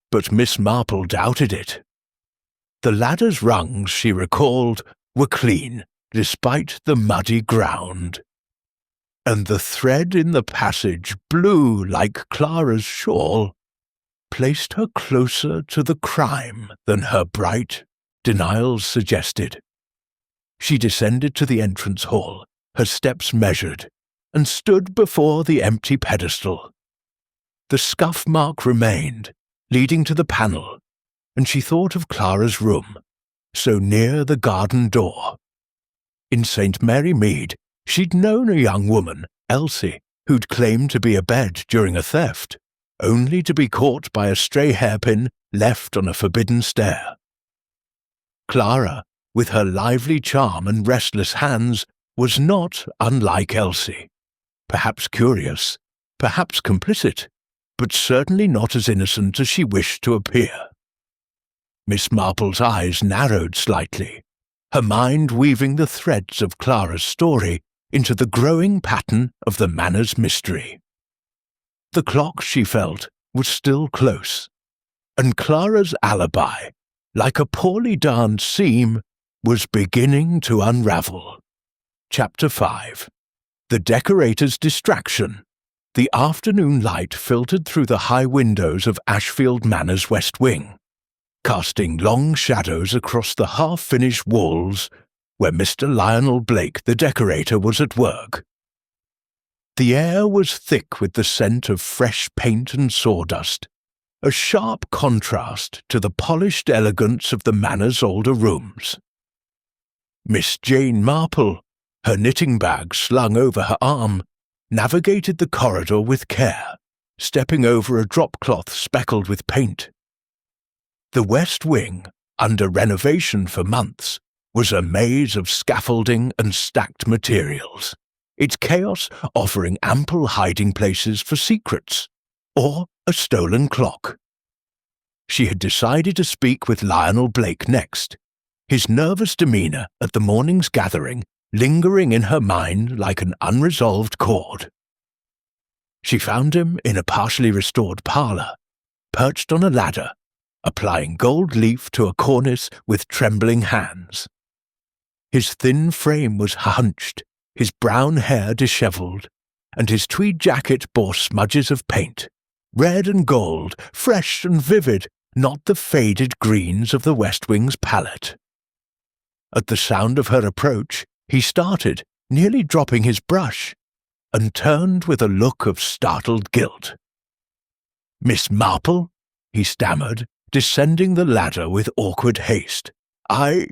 but Miss Marple doubted it. The ladder's rungs, she recalled, were clean, despite the muddy ground. And the thread in the passage, blue like Clara's shawl, placed her closer to the crime than her bright denials suggested. She descended to the entrance hall, her steps measured, and stood before the empty pedestal. The scuff mark remained, leading to the panel, and she thought of Clara's room, so near the garden door. In St. Mary Mead, she'd known a young woman, Elsie, who'd claimed to be abed during a theft, only to be caught by a stray hairpin left on a forbidden stair. Clara, with her lively charm and restless hands, was not unlike Elsie. Perhaps curious, perhaps complicit, but certainly not as innocent as she wished to appear. Miss Marple's eyes narrowed slightly, her mind weaving the threads of Clara's story into the growing pattern of the Manor's mystery. The clock, she felt, was still close, and Clara's alibi, like a poorly darned seam, was beginning to unravel. Chapter 5. The Decorator's Distraction. The afternoon light filtered through the high windows of Ashfield Manor's west wing, casting long shadows across the half-finished walls where Mr. Lionel Blake, the decorator, was at work. The air was thick with the scent of fresh paint and sawdust, a sharp contrast to the polished elegance of the Manor's older rooms. Miss Jane Marple, her knitting bag slung over her arm, navigated the corridor with care, stepping over a drop-cloth speckled with paint. The West Wing, under renovation for months, was a maze of scaffolding and stacked materials, its chaos offering ample hiding places for secrets, or a stolen clock. She had decided to speak with Lionel Blake next, his nervous demeanour at the morning's gathering lingering in her mind like an unresolved chord. She found him in a partially restored parlour, perched on a ladder, applying gold leaf to a cornice with trembling hands. His thin frame was hunched, his brown hair dishevelled, and his tweed jacket bore smudges of paint, red and gold, fresh and vivid, not the faded greens of the West Wing's palette. At the sound of her approach, he started, nearly dropping his brush, and turned with a look of startled guilt. "Miss Marple?" he stammered, descending the ladder with awkward haste. I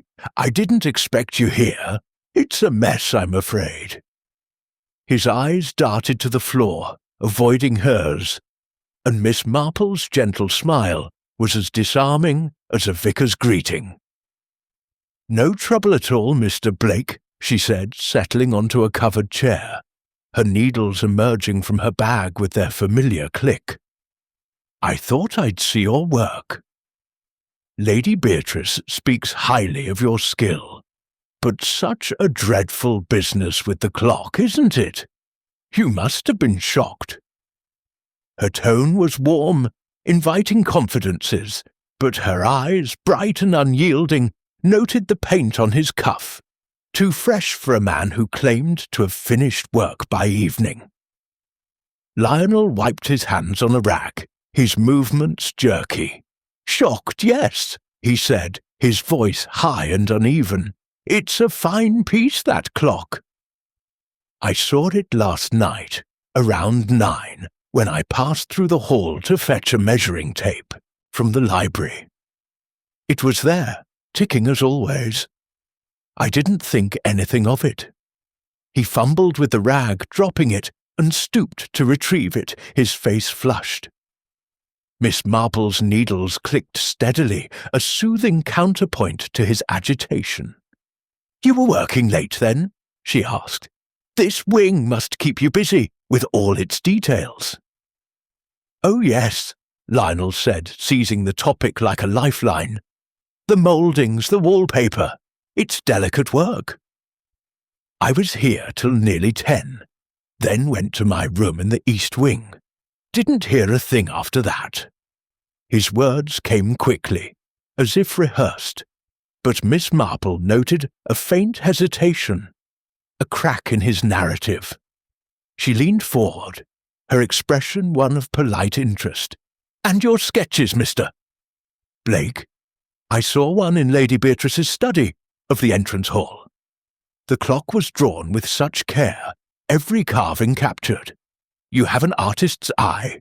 didn't expect you here. It's a mess, I'm afraid." His eyes darted to the floor, avoiding hers, and Miss Marple's gentle smile was as disarming as a vicar's greeting. "No trouble at all, Mr. Blake," she said, settling onto a covered chair, her needles emerging from her bag with their familiar click. "I thought I'd see your work. Lady Beatrice speaks highly of your skill, but such a dreadful business with the clock, isn't it? You must have been shocked." Her tone was warm, inviting confidences, but her eyes, bright and unyielding, noted the paint on his cuff, too fresh for a man who claimed to have finished work by evening. Lionel wiped his hands on a rag, his movements jerky. "Shocked, yes," he said, his voice high and uneven. "It's a fine piece, that clock. I saw it last night, around 9, when I passed through the hall to fetch a measuring tape from the library. It was there, ticking as always. I didn't think anything of it." He fumbled with the rag, dropping it, and stooped to retrieve it, his face flushed. Miss Marple's needles clicked steadily, a soothing counterpoint to his agitation. "You were working late, then?" she asked. "This wing must keep you busy, with all its details." "Oh, yes," Lionel said, seizing the topic like a lifeline. "The mouldings, the wallpaper. It's delicate work. I was here till nearly 10, then went to my room in the East Wing. Didn't hear a thing after that." His words came quickly, as if rehearsed, but Miss Marple noted a faint hesitation, a crack in his narrative. She leaned forward, her expression one of polite interest. "And your sketches, Mr. Blake? I saw one in Lady Beatrice's study of the entrance hall. The clock was drawn with such care, every carving captured. You have an artist's eye."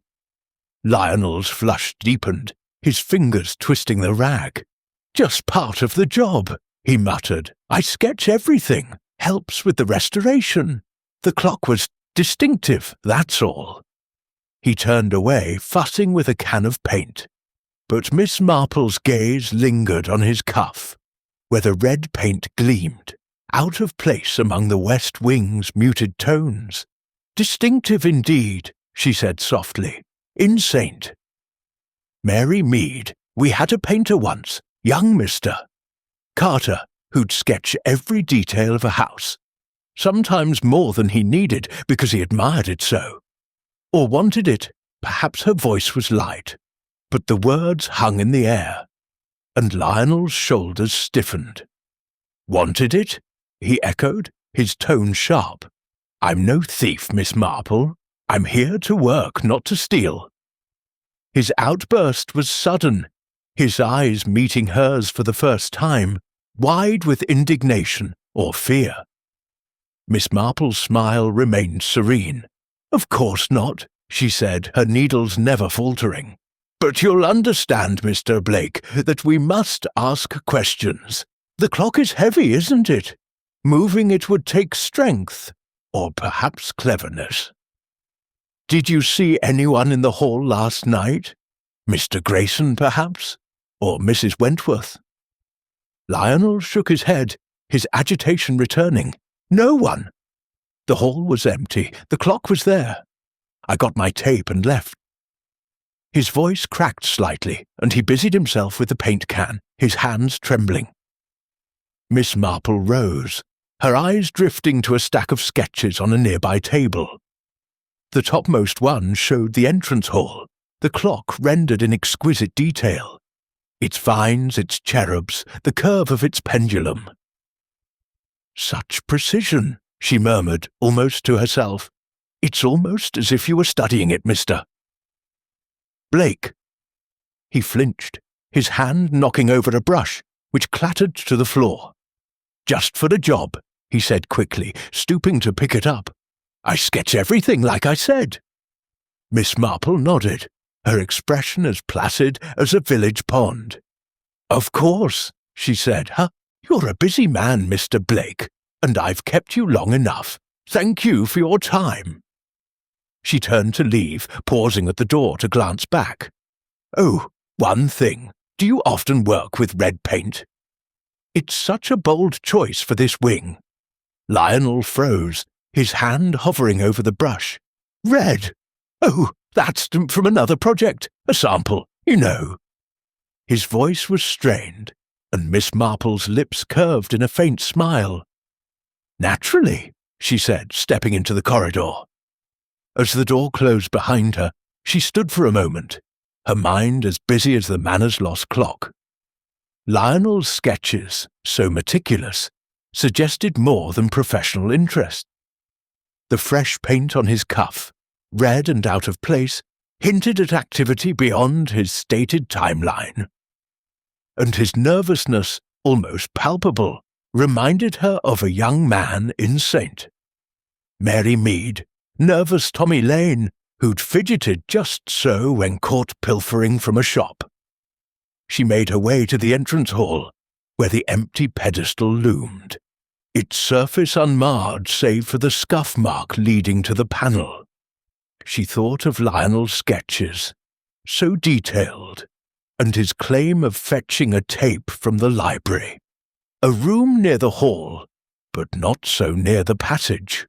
Lionel's flush deepened, his fingers twisting the rag. "Just part of the job," he muttered. "I sketch everything. Helps with the restoration. The clock was distinctive, that's all." He turned away, fussing with a can of paint, but Miss Marple's gaze lingered on his cuff, where the red paint gleamed, out of place among the West Wing's muted tones. "Distinctive indeed," she said softly. "In Saint Mary Mead, we had a painter once, young Mr. Carter, who'd sketch every detail of a house, sometimes more than he needed because he admired it so, or wanted it." Perhaps her voice was light, but the words hung in the air, and Lionel's shoulders stiffened. "Wanted it?" he echoed, his tone sharp. "I'm no thief, Miss Marple. I'm here to work, not to steal." His outburst was sudden, his eyes meeting hers for the first time, wide with indignation or fear. Miss Marple's smile remained serene. "Of course not," she said, her needles never faltering. But you'll understand, Mr. Blake, that we must ask questions. The clock is heavy, isn't it? Moving it would take strength, or perhaps cleverness. Did you see anyone in the hall last night? Mr. Grayson, perhaps? Or Mrs. Wentworth? Lionel shook his head, his agitation returning. No one. The hall was empty. The clock was there. I got my tape and left. His voice cracked slightly, and he busied himself with the paint can, his hands trembling. Miss Marple rose, her eyes drifting to a stack of sketches on a nearby table. The topmost one showed the entrance hall, the clock rendered in exquisite detail. Its vines, its cherubs, the curve of its pendulum. Such precision, she murmured, almost to herself. It's almost as if you were studying it, Mr. Blake. He flinched, his hand knocking over a brush, which clattered to the floor. Just for the job, he said quickly, stooping to pick it up. I sketch everything like I said. Miss Marple nodded, her expression as placid as a village pond. Of course, she said. You're a busy man, Mr. Blake, and I've kept you long enough. Thank you for your time. She turned to leave, pausing at the door to glance back. Oh, one thing. Do you often work with red paint? It's such a bold choice for this wing. Lionel froze, his hand hovering over the brush. Red? Oh, that's from another project. A sample, you know. His voice was strained, and Miss Marple's lips curved in a faint smile. Naturally, she said, stepping into the corridor. As the door closed behind her, she stood for a moment, her mind as busy as the Manor's lost clock. Lionel's sketches, so meticulous, suggested more than professional interest. The fresh paint on his cuff, red and out of place, hinted at activity beyond his stated timeline. And his nervousness, almost palpable, reminded her of a young man in Saint. Mary Mead, nervous Tommy Lane, who'd fidgeted just so when caught pilfering from a shop. She made her way to the entrance hall, where the empty pedestal loomed, its surface unmarred save for the scuff mark leading to the panel. She thought of Lionel's sketches, so detailed, and his claim of fetching a tape from the library. A room near the hall, but not so near the passage.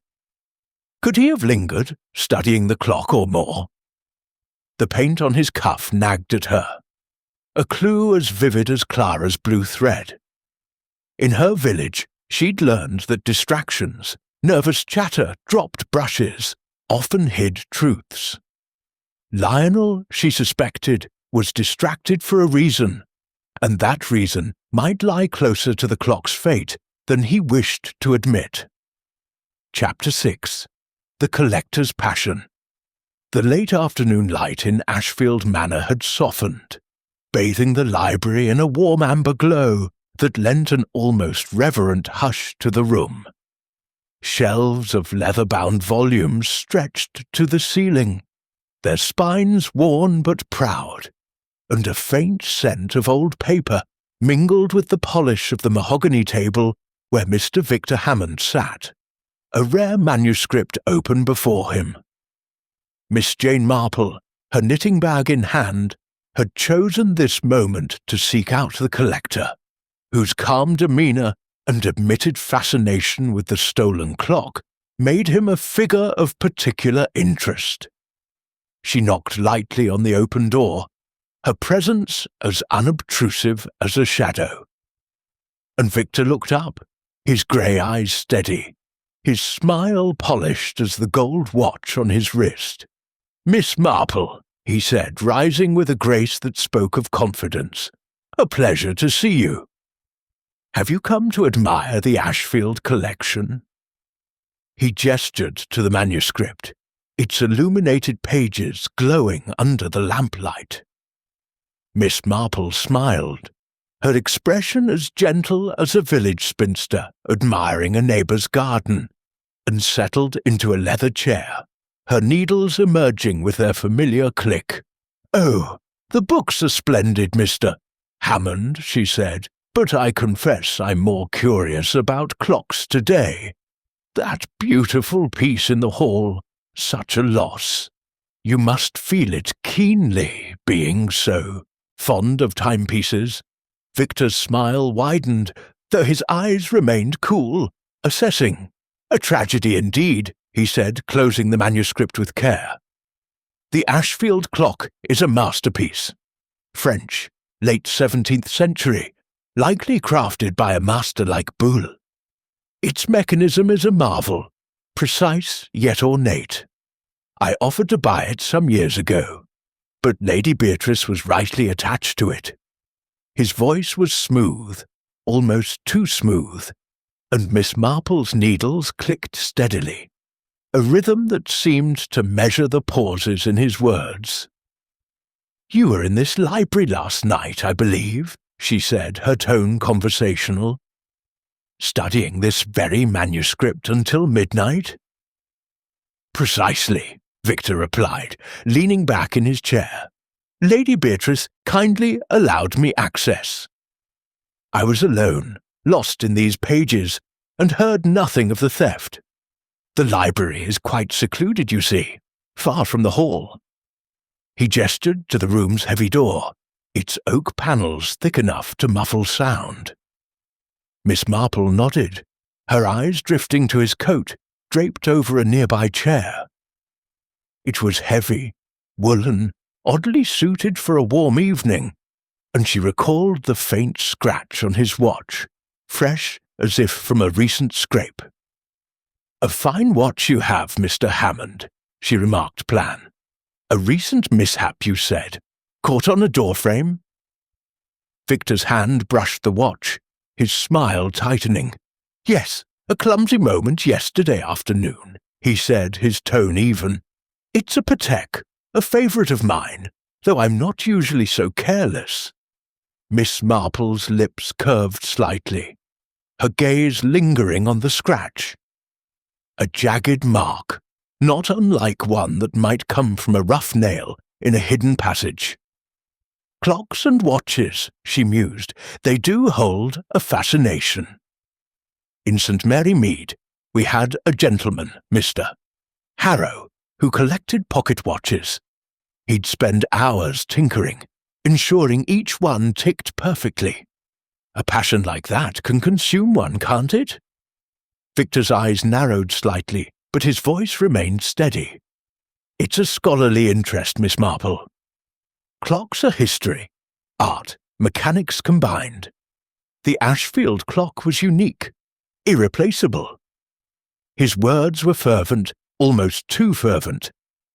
Could he have lingered, studying the clock or more? The paint on his cuff nagged at her. A clue as vivid as Clara's blue thread. In her village, she'd learned that distractions, nervous chatter, dropped brushes, often hid truths. Lionel, she suspected, was distracted for a reason, and that reason might lie closer to the clock's fate than he wished to admit. Chapter 6. The Collector's Passion. The late afternoon light in Ashfield Manor had softened, bathing the library in a warm amber glow that lent an almost reverent hush to the room. Shelves of leather-bound volumes stretched to the ceiling, their spines worn but proud, and a faint scent of old paper mingled with the polish of the mahogany table where Mr. Victor Hammond sat, a rare manuscript open before him. Miss Jane Marple, her knitting bag in hand, had chosen this moment to seek out the collector, whose calm demeanour and admitted fascination with the stolen clock made him a figure of particular interest. She knocked lightly on the open door, her presence as unobtrusive as a shadow. And Victor looked up, his grey eyes steady, his smile polished as the gold watch on his wrist. "Miss Marple," he said, rising with a grace that spoke of confidence. "A pleasure to see you. Have you come to admire the Ashfield collection?" He gestured to the manuscript, its illuminated pages glowing under the lamplight. Miss Marple smiled, her expression as gentle as a village spinster admiring a neighbour's garden, and settled into a leather chair, her needles emerging with their familiar click. "Oh, "The books are splendid, Mr. Hammond," she said, "but I confess I'm more curious about clocks today. That beautiful piece in the hall, such a loss. You must feel it keenly, being so fond of timepieces." Victor's smile widened, though his eyes remained cool, assessing. "A tragedy indeed," he said, closing the manuscript with care. "The Ashfield clock is a masterpiece. French, late 17th century, likely crafted by a master like Boulle. Its mechanism is a marvel, precise yet ornate. I offered to buy it some years ago, but Lady Beatrice was rightly attached to it." His voice was smooth, almost too smooth, and Miss Marple's needles clicked steadily, a rhythm that seemed to measure the pauses in his words. "You were in this library last night, I believe," she said, her tone conversational. "Studying this very manuscript until midnight?" "Precisely," Victor replied, leaning back in his chair. "Lady Beatrice kindly allowed me access. I was alone, lost in these pages, and heard nothing of the theft. The library is quite secluded, you see, far from the hall." He gestured to the room's heavy door, its oak panels thick enough to muffle sound. Miss Marple nodded, her eyes drifting to his coat, draped over a nearby chair. It was heavy, woolen, oddly suited for a warm evening, and she recalled the faint scratch on his watch, fresh as if from a recent scrape. "A fine watch you have, Mr. Hammond," she remarked bland. "A recent mishap, you said. Caught on a doorframe?" Victor's hand brushed the watch, his smile tightening. "Yes, a clumsy moment yesterday afternoon," he said, his tone even. "It's a Patek, a favourite of mine, though I'm not usually so careless." Miss Marple's lips curved slightly, her gaze lingering on the scratch. A jagged mark, not unlike one that might come from a rough nail in a hidden passage. "Clocks and watches," she mused, "they do hold a fascination. In St. Mary Mead, we had a gentleman, Mr. Harrow, who collected pocket watches. He'd spend hours tinkering, ensuring each one ticked perfectly. A passion like that can consume one, can't it?" Victor's eyes narrowed slightly, but his voice remained steady. "It's a scholarly interest, Miss Marple. Clocks are history, art, mechanics combined. The Ashfield clock was unique, irreplaceable." His words were fervent, almost too fervent,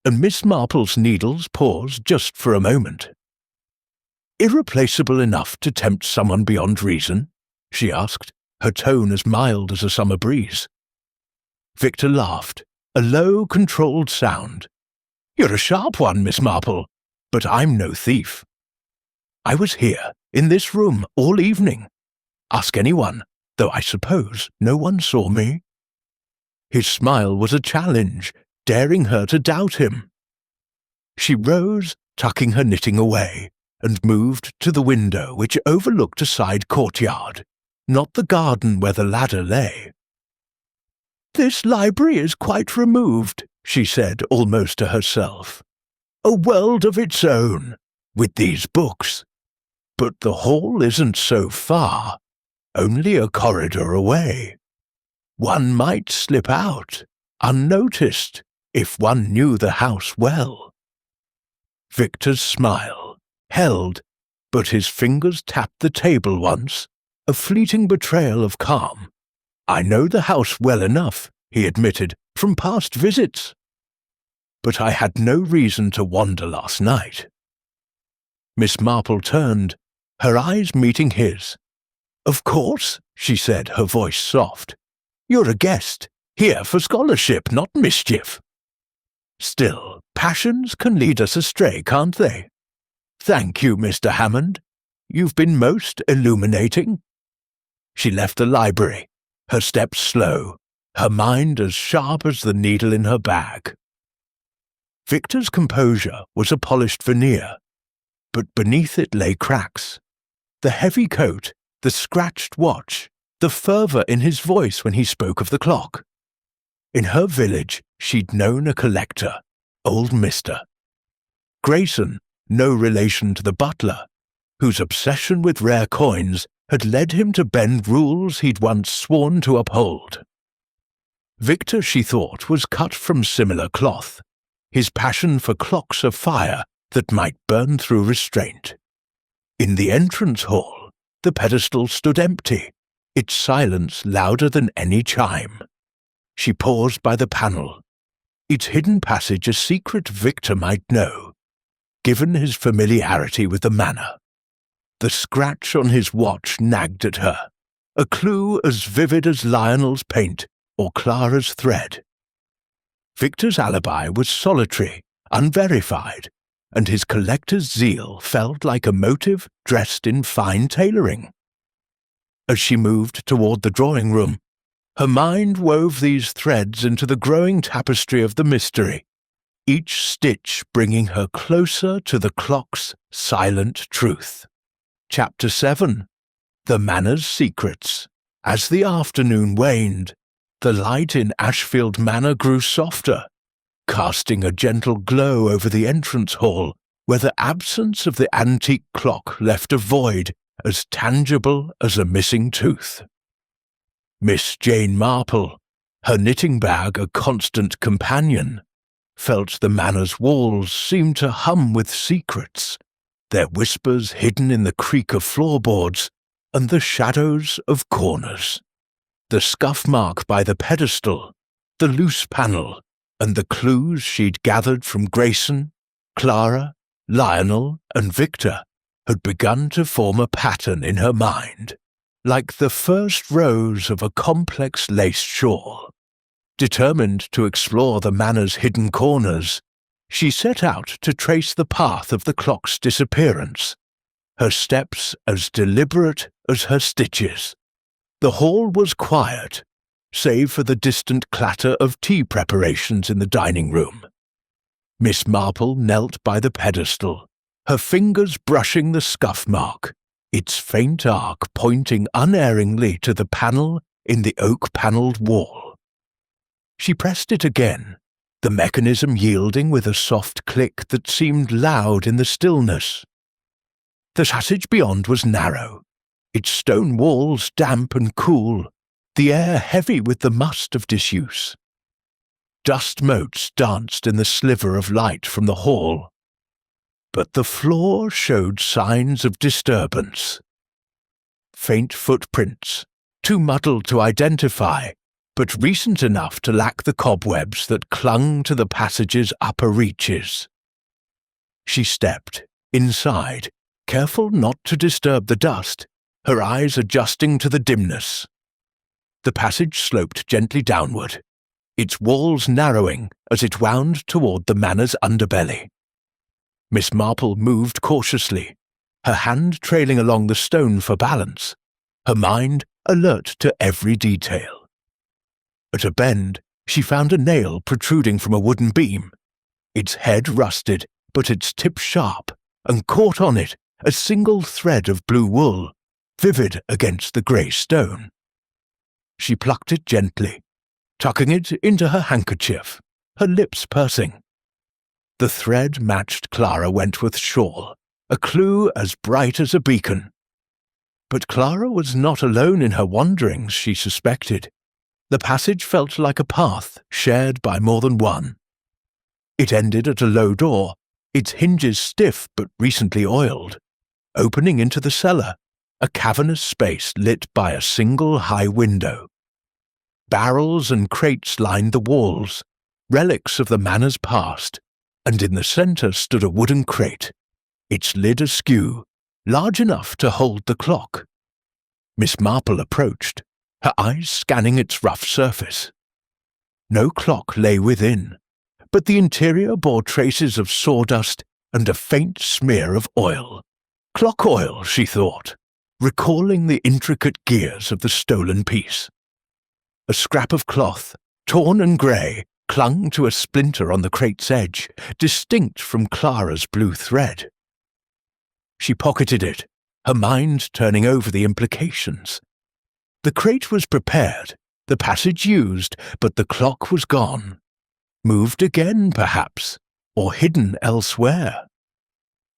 and Miss Marple's needles paused just for a moment. "Irreplaceable enough to tempt someone beyond reason?" she asked, her tone as mild as a summer breeze. Victor laughed, a low, controlled sound. "You're a sharp one, Miss Marple, but I'm no thief. I was here, in this room, all evening. Ask anyone, though I suppose no one saw me." His smile was a challenge, daring her to doubt him. She rose, tucking her knitting away, and moved to the window which overlooked a side courtyard, not the garden where the ladder lay. "This library is quite removed," she said almost to herself. "A world of its own, with these books. But the hall isn't so far, only a corridor away. One might slip out, unnoticed, if one knew the house well." Victor's smile held, but his fingers tapped the table once, a fleeting betrayal of calm. "I know the house well enough," he admitted, "from past visits. But I had no reason to wander last night." Miss Marple turned, her eyes meeting his. "Of course," she said, her voice soft. "You're a guest, here for scholarship, not mischief. Still, passions can lead us astray, can't they? Thank you, Mr. Hammond. You've been most illuminating." She left the library, her steps slow, her mind as sharp as the needle in her bag. Victor's composure was a polished veneer. but beneath it lay cracks. The heavy coat, the scratched watch, the fervour in his voice when he spoke of the clock. In her village, she'd known a collector, old Mister. Grayson, no relation to the butler, whose obsession with rare coins had led him to bend rules he'd once sworn to uphold. Victor, she thought, was cut from similar cloth, his passion for clocks of fire that might burn through restraint. In the entrance hall, the pedestal stood empty, its silence louder than any chime. She paused by the panel, its hidden passage a secret Victor might know, given his familiarity with the manor. The scratch on his watch nagged at her, a clue as vivid as Lionel's paint or Clara's thread. Victor's alibi was solitary, unverified, and his collector's zeal felt like a motive dressed in fine tailoring. As she moved toward the drawing room, her mind wove these threads into the growing tapestry of the mystery, each stitch bringing her closer to the clock's silent truth. Chapter 7. The Manor's Secrets. As the afternoon waned, the light in Ashfield Manor grew softer, casting a gentle glow over the entrance hall where the absence of the antique clock left a void as tangible as a missing tooth. Miss Jane Marple, her knitting bag a constant companion, felt the manor's walls seem to hum with secrets, their whispers hidden in the creak of floorboards and the shadows of corners. The scuff mark by the pedestal, the loose panel, and the clues she'd gathered from Grayson, Clara, Lionel, and Victor had begun to form a pattern in her mind, like the first rows of a complex lace shawl. Determined to explore the manor's hidden corners, she set out to trace the path of the clock's disappearance, her steps as deliberate as her stitches. The hall was quiet, save for the distant clatter of tea preparations in the dining room. Miss Marple knelt by the pedestal, her fingers brushing the scuff mark, its faint arc pointing unerringly to the panel in the oak-panelled wall. She pressed it again, the mechanism yielding with a soft click that seemed loud in the stillness. The passage beyond was narrow, its stone walls damp and cool, the air heavy with the must of disuse. Dust motes danced in the sliver of light from the hall, but the floor showed signs of disturbance. Faint footprints, too muddled to identify, but recent enough to lack the cobwebs that clung to the passage's upper reaches. She stepped inside, careful not to disturb the dust, her eyes adjusting to the dimness. The passage sloped gently downward, its walls narrowing as it wound toward the manor's underbelly. Miss Marple moved cautiously, her hand trailing along the stone for balance, her mind alert to every detail. At a bend, she found a nail protruding from a wooden beam, its head rusted, but its tip sharp, and caught on it a single thread of blue wool, vivid against the grey stone. She plucked it gently, tucking it into her handkerchief, her lips pursing. The thread matched Clara Wentworth's shawl, a clue as bright as a beacon. But Clara was not alone in her wanderings, she suspected. The passage felt like a path shared by more than one. It ended at a low door, its hinges stiff but recently oiled, opening into the cellar, a cavernous space lit by a single high window. Barrels and crates lined the walls, relics of the manor's past, and in the centre stood a wooden crate, its lid askew, large enough to hold the clock. Miss Marple approached, her eyes scanning its rough surface. No clock lay within, but the interior bore traces of sawdust and a faint smear of oil. Clock oil, she thought, recalling the intricate gears of the stolen piece. A scrap of cloth, torn and grey, clung to a splinter on the crate's edge, distinct from Clara's blue thread. She pocketed it, her mind turning over the implications. The crate was prepared, the passage used, but the clock was gone. Moved again, perhaps, or hidden elsewhere.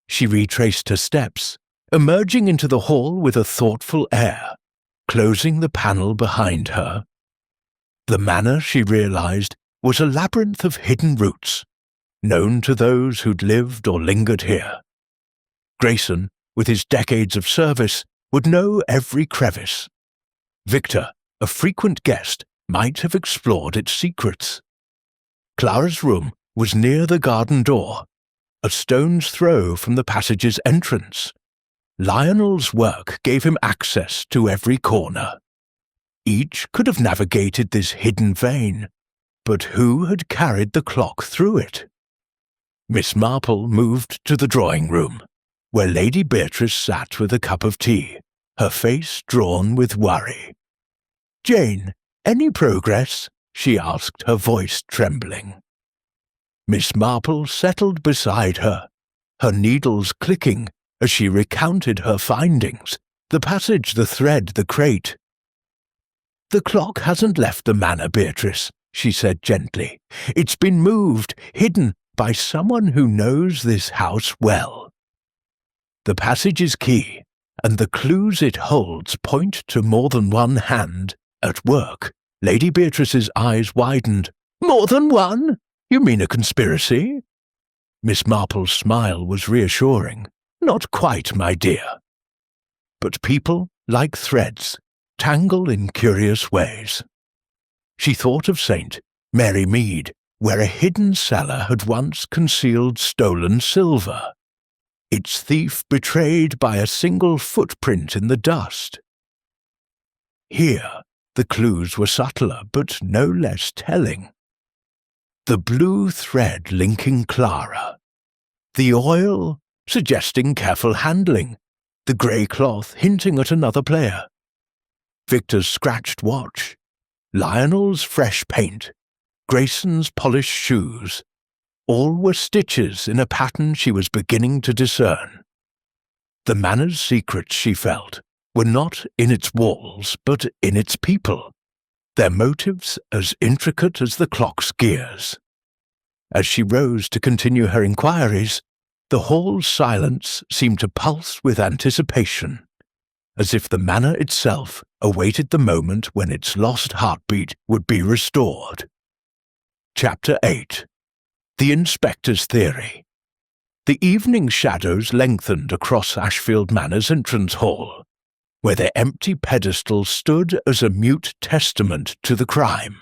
She retraced her steps, emerging into the hall with a thoughtful air, closing the panel behind her. The manor, she realized, was a labyrinth of hidden routes, known to those who'd lived or lingered here. Grayson, with his decades of service, would know every crevice. Victor, a frequent guest, might have explored its secrets. Clara's room was near the garden door, a stone's throw from the passage's entrance. Lionel's work gave him access to every corner. Each could have navigated this hidden vein, but who had carried the clock through it? Miss Marple moved to the drawing room, where Lady Beatrice sat with a cup of tea, her face drawn with worry. "Jane, any progress?" she asked, her voice trembling. Miss Marple settled beside her, her needles clicking as she recounted her findings, the passage, the thread, the crate. "The clock hasn't left the manor, Beatrice," she said gently. "It's been moved, hidden by someone who knows this house well. The passage is key, and the clues it holds point to more than one hand at work." Lady Beatrice's eyes widened. "More than one? You mean a conspiracy?" Miss Marple's smile was reassuring. "Not quite, my dear. But people, like threads, tangle in curious ways." She thought of St. Mary Mead, where a hidden cellar had once concealed stolen silver, its thief betrayed by a single footprint in the dust. Here, the clues were subtler, but no less telling. The blue thread linking Clara, the oil suggesting careful handling, the grey cloth hinting at another player, Victor's scratched watch, Lionel's fresh paint, Grayson's polished shoes, all were stitches in a pattern she was beginning to discern. The manor's secrets, she felt, were not in its walls, but in its people, their motives as intricate as the clock's gears. As she rose to continue her inquiries, the hall's silence seemed to pulse with anticipation, as if the manor itself awaited the moment when its lost heartbeat would be restored. Chapter 8. The Inspector's Theory. The evening shadows lengthened across Ashfield Manor's entrance hall, where their empty pedestal stood as a mute testament to the crime.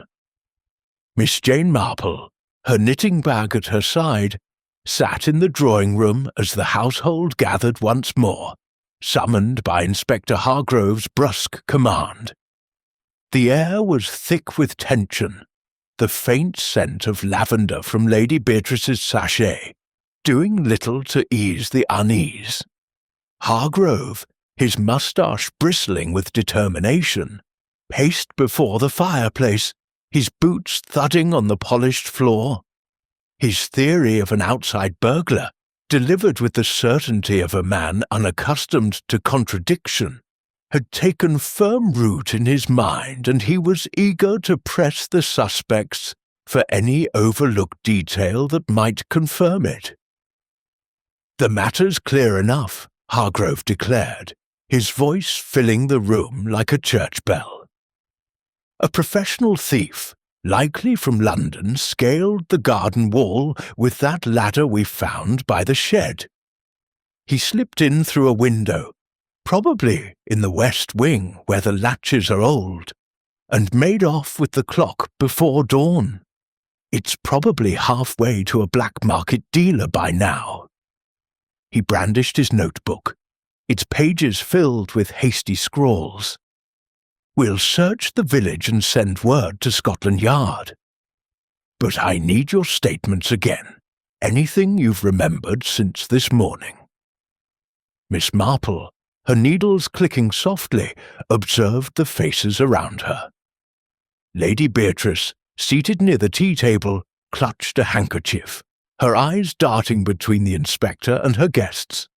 Miss Jane Marple, her knitting bag at her side, sat in the drawing-room as the household gathered once more, summoned by Inspector Hargrove's brusque command. The air was thick with tension, the faint scent of lavender from Lady Beatrice's sachet, doing little to ease the unease. Hargrove, his moustache bristling with determination, paced before the fireplace, his boots thudding on the polished floor. His theory of an outside burglar, delivered with the certainty of a man unaccustomed to contradiction, had taken firm root in his mind, and he was eager to press the suspects for any overlooked detail that might confirm it. "The matter's clear enough," Hargrove declared, his voice filling the room like a church bell. "A professional thief, likely from London, scaled the garden wall with that ladder we found by the shed. He slipped in through a window, probably in the west wing where the latches are old, and made off with the clock before dawn. It's probably halfway to a black market dealer by now." He brandished his notebook, its pages filled with hasty scrawls. "We'll search the village and send word to Scotland Yard. But I need your statements again. Anything you've remembered since this morning." Miss Marple, her needles clicking softly, observed the faces around her. Lady Beatrice, seated near the tea-table, clutched a handkerchief, her eyes darting between the inspector and her guests.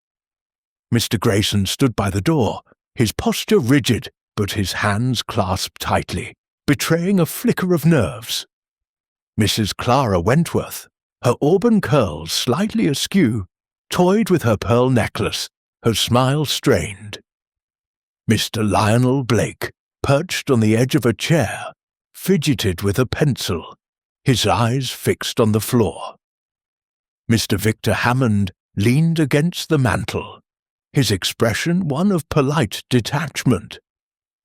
Mr. Grayson stood by the door, his posture rigid, but his hands clasped tightly, betraying a flicker of nerves. Mrs. Clara Wentworth, her auburn curls slightly askew, toyed with her pearl necklace, her smile strained. Mr. Lionel Blake, perched on the edge of a chair, fidgeted with a pencil, his eyes fixed on the floor. Mr. Victor Hammond leaned against the mantel, his expression one of polite detachment,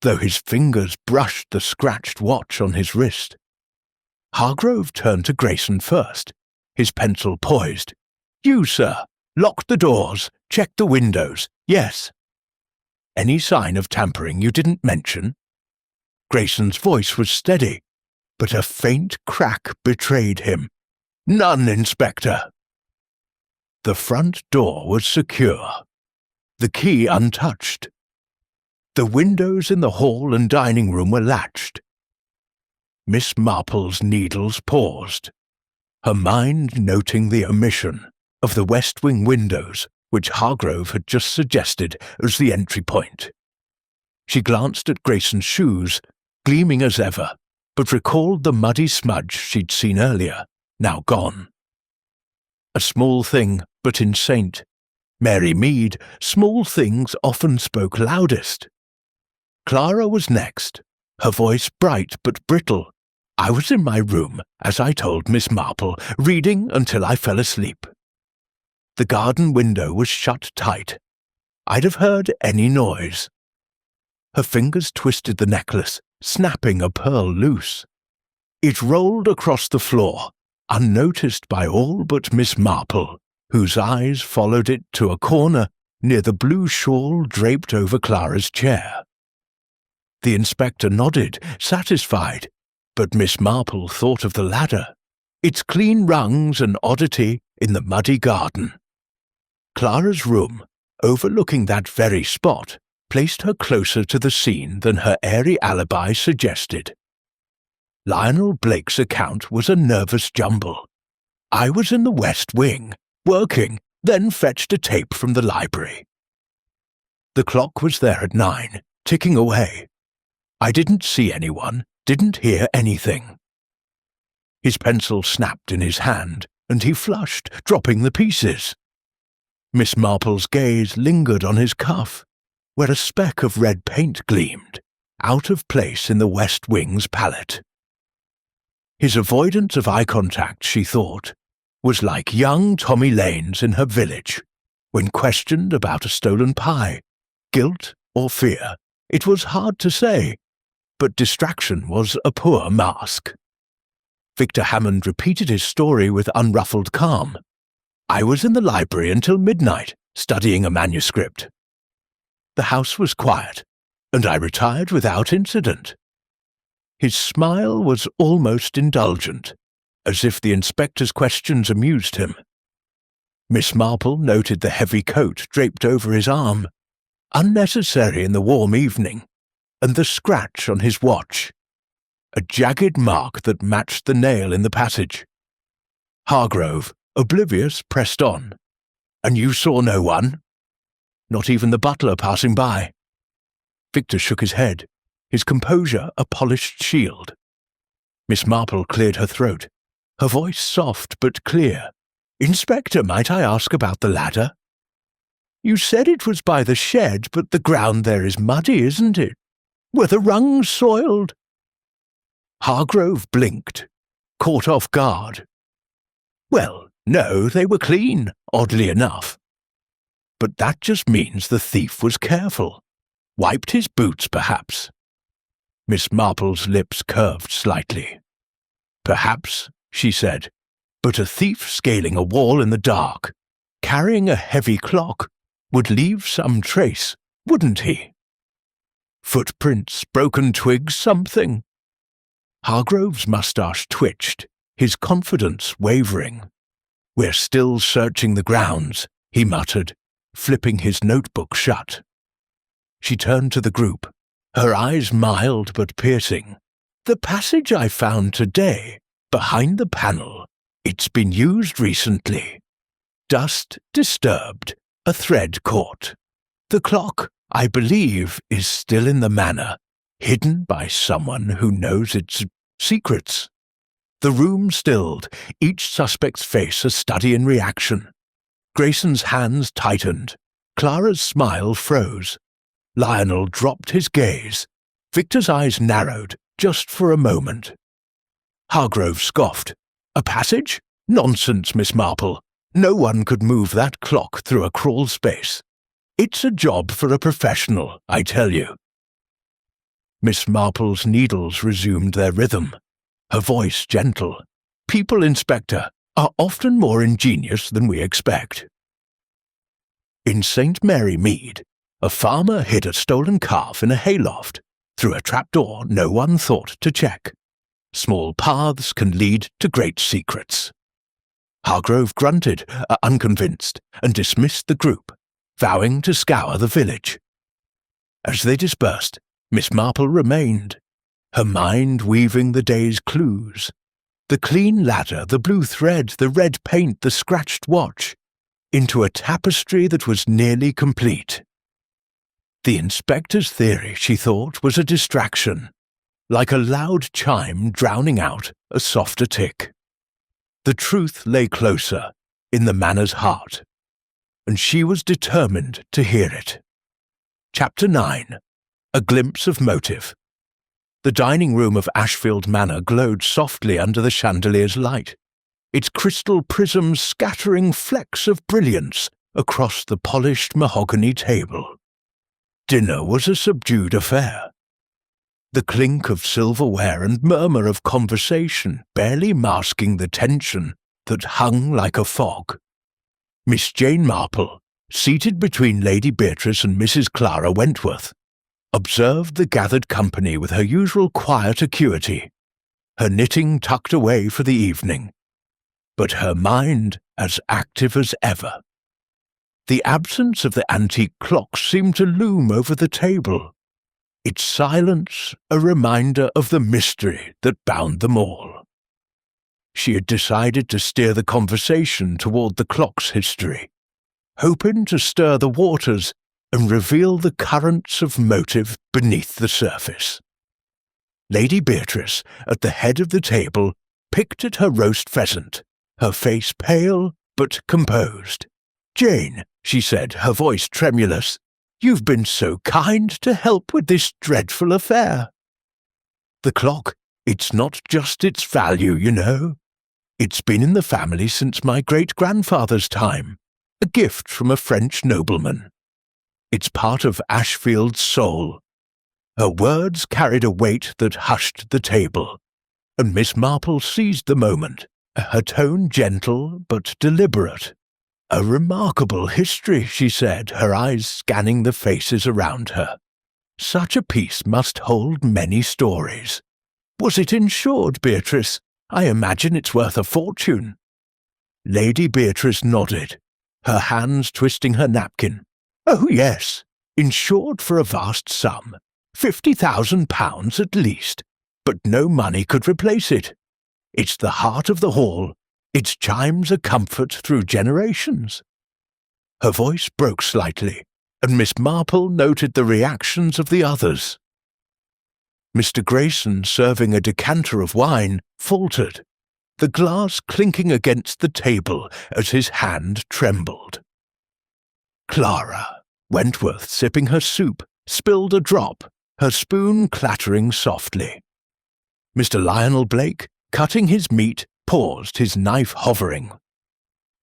though his fingers brushed the scratched watch on his wrist. Hargrove turned to Grayson first, his pencil poised. "You, sir, locked the doors, checked the windows, yes." "Any sign of tampering you didn't mention?" Grayson's voice was steady, but a faint crack betrayed him. "None, Inspector." The front door was secure, the key untouched. The windows in the hall and dining room were latched. Miss Marple's needles paused, her mind noting the omission of the west wing windows which Hargrove had just suggested as the entry point. She glanced at Grayson's shoes, gleaming as ever, but recalled the muddy smudge she'd seen earlier, now gone. A small thing, but in St. Mary Mead, small things often spoke loudest. Clara was next, her voice bright but brittle. "I was in my room, as I told Miss Marple, reading until I fell asleep. The garden window was shut tight. I'd have heard any noise." Her fingers twisted the necklace, snapping a pearl loose. It rolled across the floor, unnoticed by all but Miss Marple, whose eyes followed it to a corner near the blue shawl draped over Clara's chair. The inspector nodded, satisfied, but Miss Marple thought of the ladder, its clean rungs an oddity in the muddy garden. Clara's room, overlooking that very spot, placed her closer to the scene than her airy alibi suggested. Lionel Blake's account was a nervous jumble. "I was in the West Wing, working, then fetched a tape from the library." The clock was there at 9, ticking away. "I didn't see anyone, didn't hear anything." His pencil snapped in his hand, and he flushed, dropping the pieces. Miss Marple's gaze lingered on his cuff, where a speck of red paint gleamed, out of place in the West Wing's palette. His avoidance of eye contact, she thought, was like young Tommy Lane's in her village, when questioned about a stolen pie. Guilt or fear, it was hard to say, but distraction was a poor mask. Victor Hammond repeated his story with unruffled calm. "I was in the library until midnight, studying a manuscript. The house was quiet, and I retired without incident." His smile was almost indulgent, as if the inspector's questions amused him. Miss Marple noted the heavy coat draped over his arm, unnecessary in the warm evening, and the scratch on his watch, a jagged mark that matched the nail in the passage. Hargrove, oblivious, pressed on. "And you saw no one? Not even the butler passing by?" Victor shook his head, his composure a polished shield. Miss Marple cleared her throat, her voice soft but clear. "Inspector, might I ask about the ladder? You said it was by the shed, but the ground there is muddy, isn't it? Were the rungs soiled?" Hargrove blinked, caught off guard. "Well, no, they were clean, oddly enough. But that just means the thief was careful. Wiped his boots, perhaps." Miss Marple's lips curved slightly. "Perhaps," she said, "but a thief scaling a wall in the dark, carrying a heavy clock, would leave some trace, wouldn't he? Footprints, broken twigs, something." Hargrove's moustache twitched, his confidence wavering. "We're still searching the grounds," he muttered, flipping his notebook shut. She turned to the group, her eyes mild but piercing. "The passage I found today, behind the panel, it's been used recently. Dust disturbed, a thread caught." The clock, I believe, is still in the manor, hidden by someone who knows its secrets. The room stilled, each suspect's face a study in reaction. Grayson's hands tightened. Clara's smile froze. Lionel dropped his gaze. Victor's eyes narrowed, just for a moment. Hargrove scoffed. A passage? Nonsense, Miss Marple. No one could move that clock through a crawl space. It's a job for a professional, I tell you. Miss Marple's needles resumed their rhythm. Her voice gentle. People, Inspector, are often more ingenious than we expect. In St. Mary Mead, a farmer hid a stolen calf in a hayloft, through a trapdoor no one thought to check. Small paths can lead to great secrets. Hargrove grunted, unconvinced, and dismissed the group, vowing to scour the village. As they dispersed, Miss Marple remained, her mind weaving the day's clues. The clean ladder, the blue thread, the red paint, the scratched watch, into a tapestry that was nearly complete. The inspector's theory, she thought, was a distraction, like a loud chime drowning out a softer tick. The truth lay closer, in the manor's heart, and she was determined to hear it. Chapter 9. A Glimpse of Motive. The dining room of Ashfield Manor glowed softly under the chandelier's light, its crystal prisms scattering flecks of brilliance across the polished mahogany table. Dinner was a subdued affair. The clink of silverware and murmur of conversation barely masking the tension that hung like a fog. Miss Jane Marple, seated between Lady Beatrice and Mrs. Clara Wentworth, observed the gathered company with her usual quiet acuity, her knitting tucked away for the evening, but her mind as active as ever. The absence of the antique clock seemed to loom over the table, its silence a reminder of the mystery that bound them all. She had decided to steer the conversation toward the clock's history, hoping to stir the waters and reveal the currents of motive beneath the surface. Lady Beatrice, at the head of the table, picked at her roast pheasant, her face pale but composed. "Jane," she said, her voice tremulous, "you've been so kind to help with this dreadful affair." "The clock, it's not just its value, you know. It's been in the family since my great-grandfather's time, a gift from a French nobleman. It's part of Ashfield's soul." Her words carried a weight that hushed the table, and Miss Marple seized the moment, her tone gentle but deliberate. "A remarkable history," she said, her eyes scanning the faces around her. "Such a piece must hold many stories. Was it insured, Beatrice? I imagine it's worth a fortune." Lady Beatrice nodded, her hands twisting her napkin. "Oh, yes, insured for a vast sum, £50,000 at least, but no money could replace it. It's the heart of the hall. Its chimes a comfort through generations." Her voice broke slightly, and Miss Marple noted the reactions of the others. Mr. Grayson, serving a decanter of wine, faltered, the glass clinking against the table as his hand trembled. Clara Wentworth, sipping her soup, spilled a drop, her spoon clattering softly. Mr. Lionel Blake, cutting his meat, paused, his knife hovering.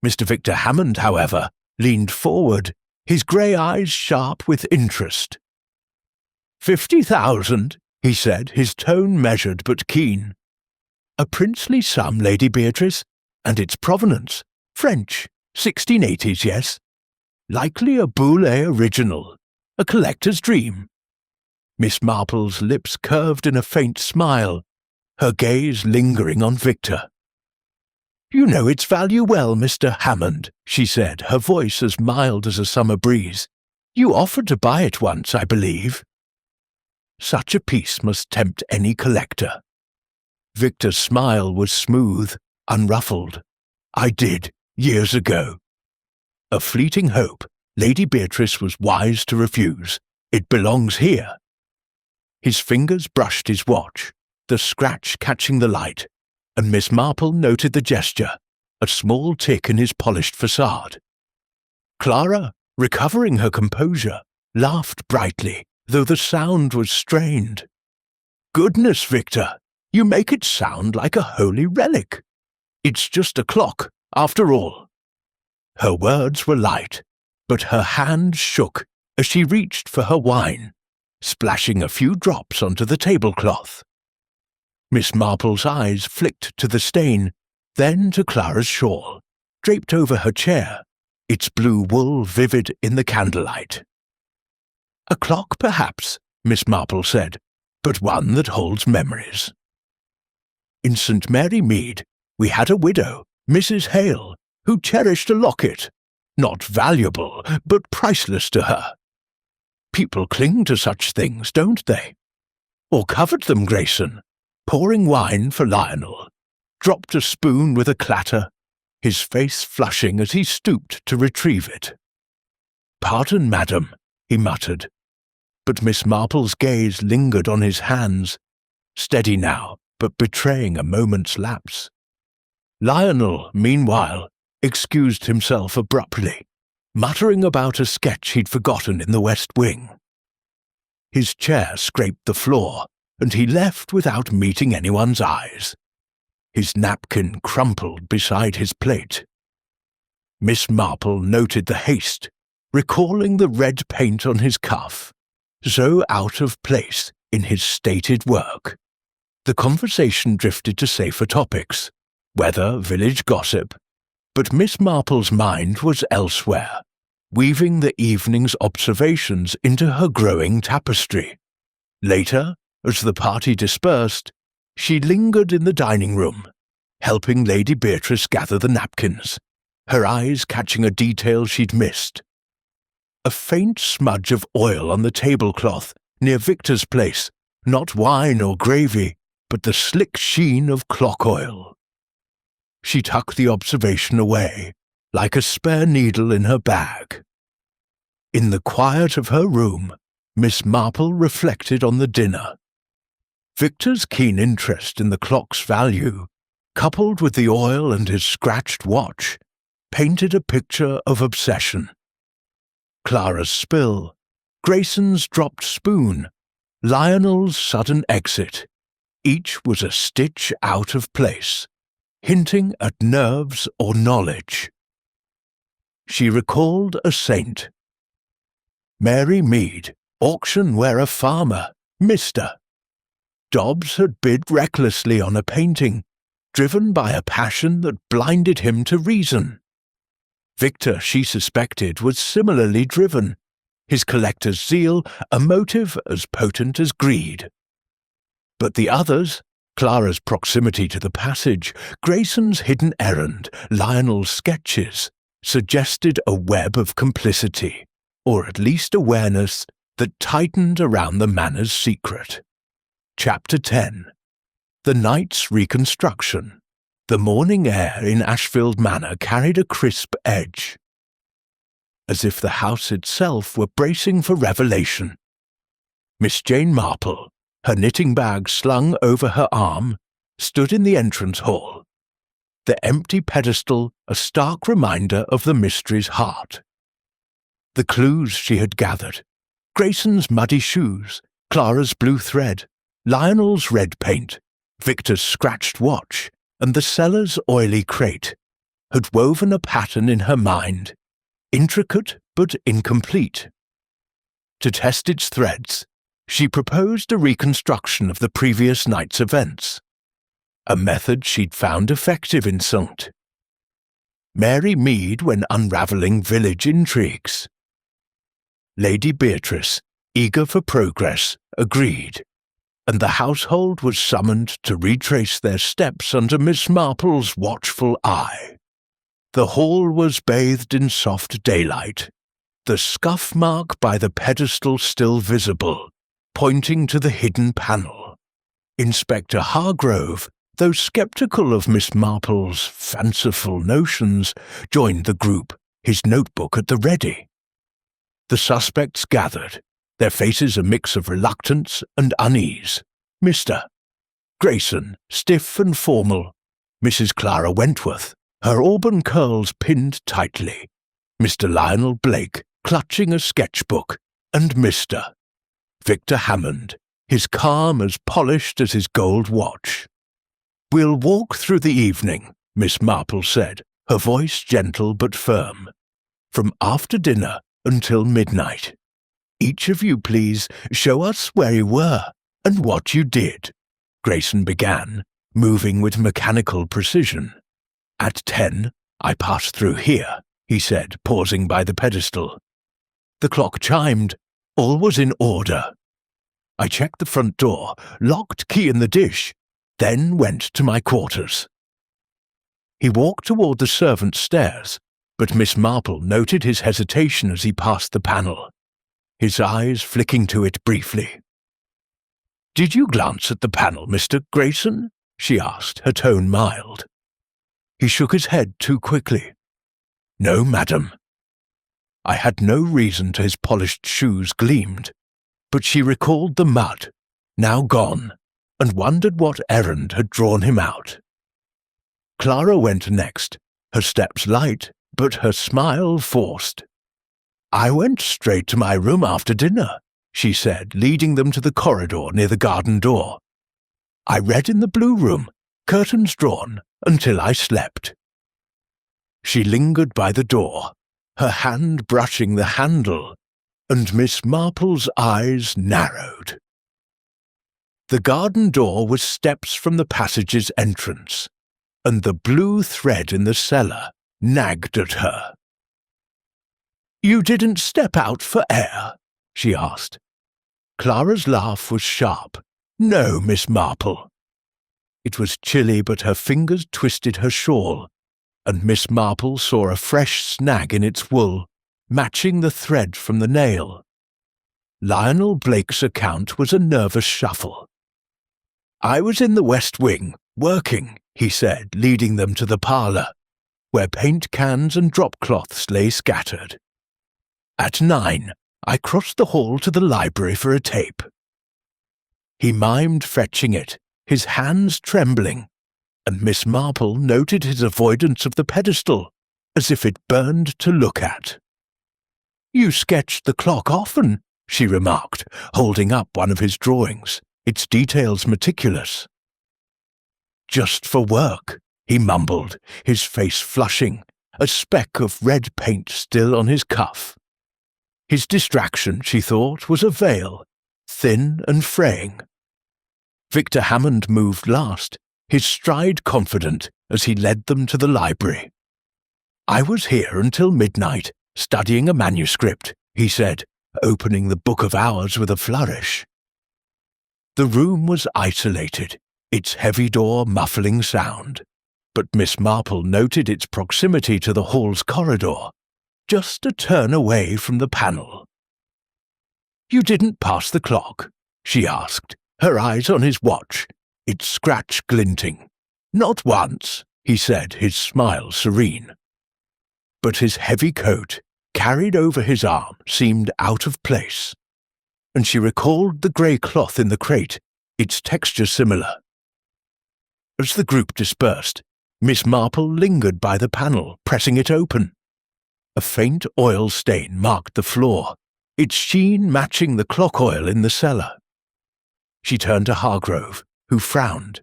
Mr. Victor Hammond, however, leaned forward, his grey eyes sharp with interest. 50,000, he said, his tone measured but keen. "A princely sum, Lady Beatrice, and its provenance, French, 1680s, yes. Likely a Boulay original, a collector's dream." Miss Marple's lips curved in a faint smile, her gaze lingering on Victor. "You know its value well, Mr. Hammond," she said, her voice as mild as a summer breeze. "You offered to buy it once, I believe." Such a piece must tempt any collector. Victor's smile was smooth, unruffled. "I did, years ago." A fleeting hope, Lady Beatrice was wise to refuse. It belongs here. His fingers brushed his watch, the scratch catching the light, and Miss Marple noted the gesture, a small tick in his polished facade. Clara, recovering her composure, laughed brightly, though the sound was strained. "Goodness, Victor, you make it sound like a holy relic. It's just a clock, after all." Her words were light, but her hand shook as she reached for her wine, splashing a few drops onto the tablecloth. Miss Marple's eyes flicked to the stain, then to Clara's shawl, draped over her chair, its blue wool vivid in the candlelight. "A clock, perhaps," Miss Marple said, "but one that holds memories. In St. Mary Mead, we had a widow, Mrs. Hale, who cherished a locket, not valuable, but priceless to her. People cling to such things, don't they? Or covered them, Grayson, pouring wine for Lionel, dropped a spoon with a clatter, his face flushing as he stooped to retrieve it. "Pardon, madam," he muttered, but Miss Marple's gaze lingered on his hands, steady now, but betraying a moment's lapse. Lionel, meanwhile, excused himself abruptly, muttering about a sketch he'd forgotten in the West Wing. His chair scraped the floor, and he left without meeting anyone's eyes. His napkin crumpled beside his plate. Miss Marple noted the haste, recalling the red paint on his cuff, so out of place in his stated work. The conversation drifted to safer topics, weather, village gossip, but Miss Marple's mind was elsewhere, weaving the evening's observations into her growing tapestry. Later, as the party dispersed, she lingered in the dining room, helping Lady Beatrice gather the napkins, her eyes catching a detail she'd missed. A faint smudge of oil on the tablecloth near Victor's place, not wine or gravy, but the slick sheen of clock oil. She tucked the observation away, like a spare needle in her bag. In the quiet of her room, Miss Marple reflected on the dinner. Victor's keen interest in the clock's value, coupled with the oil and his scratched watch, painted a picture of obsession. Clara's spill, Grayson's dropped spoon, Lionel's sudden exit, each was a stitch out of place, hinting at nerves or knowledge. She recalled a saint. Mary Mead, auction wearer farmer, Mr. Dobbs had bid recklessly on a painting, driven by a passion that blinded him to reason. Victor, she suspected, was similarly driven, his collector's zeal a motive as potent as greed. But the others, Clara's proximity to the passage, Grayson's hidden errand, Lionel's sketches, suggested a web of complicity, or at least awareness, that tightened around the Manor's secret. Chapter 10. The night's reconstruction. The morning air in Ashfield Manor carried a crisp edge, as if the house itself were bracing for revelation. Miss Jane Marple, her knitting bag slung over her arm, stood in the entrance hall, the empty pedestal a stark reminder of the mystery's heart. The clues she had gathered, Grayson's muddy shoes, Clara's blue thread, Lionel's red paint, Victor's scratched watch, and the cellar's oily crate, had woven a pattern in her mind, intricate but incomplete. To test its threads, she proposed a reconstruction of the previous night's events, a method she'd found effective in St. Mary Mead when unravelling village intrigues. Lady Beatrice, eager for progress, agreed, and the household was summoned to retrace their steps under Miss Marple's watchful eye. The hall was bathed in soft daylight, the scuff mark by the pedestal still visible, pointing to the hidden panel. Inspector Hargrove, though sceptical of Miss Marple's fanciful notions, joined the group, his notebook at the ready. The suspects gathered, their faces a mix of reluctance and unease. Mr. Grayson, stiff and formal. Mrs. Clara Wentworth, her auburn curls pinned tightly. Mr. Lionel Blake, clutching a sketchbook. And Mr. Victor Hammond, his calm as polished as his gold watch. "We'll walk through the evening," Miss Marple said, her voice gentle but firm. "From after dinner until midnight. Each of you, please, show us where you were and what you did," Grayson began, moving with mechanical precision. "At 10, I passed through here," he said, pausing by the pedestal. The clock chimed. All was in order. I checked the front door, locked key in the dish, then went to my quarters. He walked toward the servants' stairs, but Miss Marple noted his hesitation as he passed the panel, his eyes flicking to it briefly. "Did you glance at the panel, Mr. Grayson?" she asked, her tone mild. He shook his head too quickly. "No, madam." I had no reason to his polished shoes gleamed, but she recalled the mud, now gone, and wondered what errand had drawn him out. Clara went next, her steps light, but her smile forced. "I went straight to my room after dinner," she said, leading them to the corridor near the garden door. "I read in the blue room, curtains drawn, until I slept." She lingered by the door, her hand brushing the handle, and Miss Marple's eyes narrowed. The garden door was steps from the passage's entrance, and the blue thread in the cellar nagged at her. "You didn't step out for air?" she asked. Clara's laugh was sharp. "No, Miss Marple." It was chilly, but her fingers twisted her shawl, and Miss Marple saw a fresh snag in its wool, matching the thread from the nail. Lionel Blake's account was a nervous shuffle. "I was in the West Wing, working," he said, leading them to the parlour, where paint cans and drop cloths lay scattered. "At 9, I crossed the hall to the library for a tape." He mimed fetching it, his hands trembling, and Miss Marple noted his avoidance of the pedestal, as if it burned to look at. "You sketched the clock often," she remarked, holding up one of his drawings, its details meticulous. "Just for work," he mumbled, his face flushing, a speck of red paint still on his cuff. His distraction, she thought, was a veil, thin and fraying. Victor Hammond moved last, his stride confident as he led them to the library. "I was here until midnight, studying a manuscript," he said, opening the Book of Hours with a flourish. The room was isolated, its heavy door muffling sound, but Miss Marple noted its proximity to the hall's corridor, just a turn away from the panel. "You didn't pass the clock?" she asked, her eyes on his watch, its scratch glinting. "Not once," he said, his smile serene. But his heavy coat, carried over his arm, seemed out of place, and she recalled the grey cloth in the crate, its texture similar. As the group dispersed, Miss Marple lingered by the panel, pressing it open. A faint oil stain marked the floor, its sheen matching the clock oil in the cellar. She turned to Hargrove, who frowned.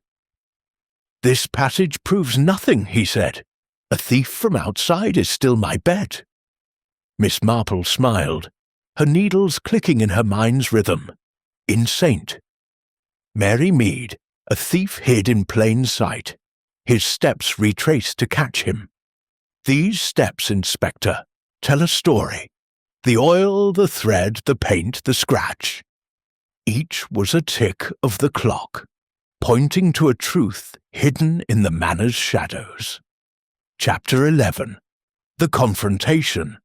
"This passage proves nothing," he said. "A thief from outside is still my bet." Miss Marple smiled, her needles clicking in her mind's rhythm. In Saint. Mary Mead, a thief hid in plain sight, his steps retraced to catch him. These steps, Inspector, tell a story. The oil, the thread, the paint, the scratch. Each was a tick of the clock, pointing to a truth hidden in the Manor's shadows. Chapter 11. The Confrontation.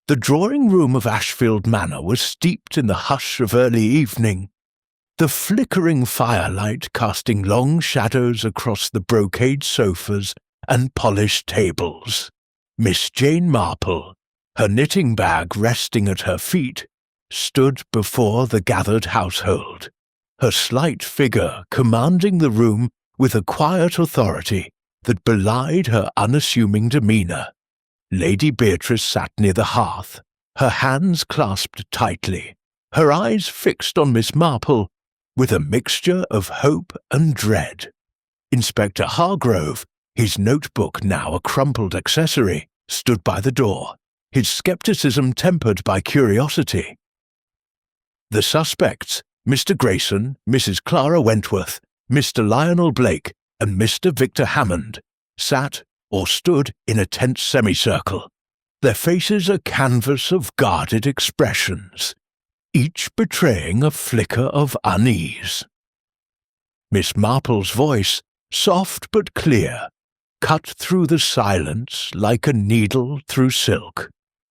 The drawing-room of Ashfield Manor was steeped in the hush of early evening, the flickering firelight casting long shadows across the brocade sofas and polished tables. Miss Jane Marple, her knitting bag resting at her feet, stood before the gathered household, her slight figure commanding the room with a quiet authority that belied her unassuming demeanour. Lady Beatrice sat near the hearth, her hands clasped tightly, her eyes fixed on Miss Marple, with a mixture of hope and dread. Inspector Hargrove, his notebook now a crumpled accessory, stood by the door, his scepticism tempered by curiosity. The suspects, Mr. Grayson, Mrs. Clara Wentworth, Mr. Lionel Blake, and Mr. Victor Hammond, sat or stood in a tense semicircle, their faces a canvas of guarded expressions, each betraying a flicker of unease. Miss Marple's voice, soft but clear, cut through the silence like a needle through silk.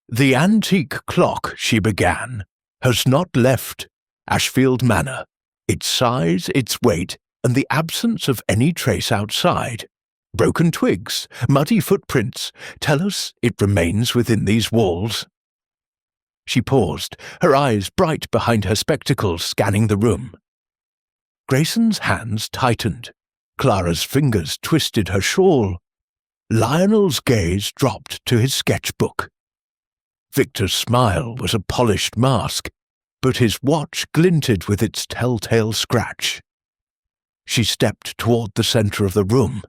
"The antique clock," she began, "has not left Ashfield Manor. Its size, its weight, and the absence of any trace outside. Broken twigs, muddy footprints, tell us it remains within these walls." She paused, her eyes bright behind her spectacles, scanning the room. Grayson's hands tightened. Clara's fingers twisted her shawl. Lionel's gaze dropped to his sketchbook. Victor's smile was a polished mask, but his watch glinted with its telltale scratch. She stepped toward the center of the room,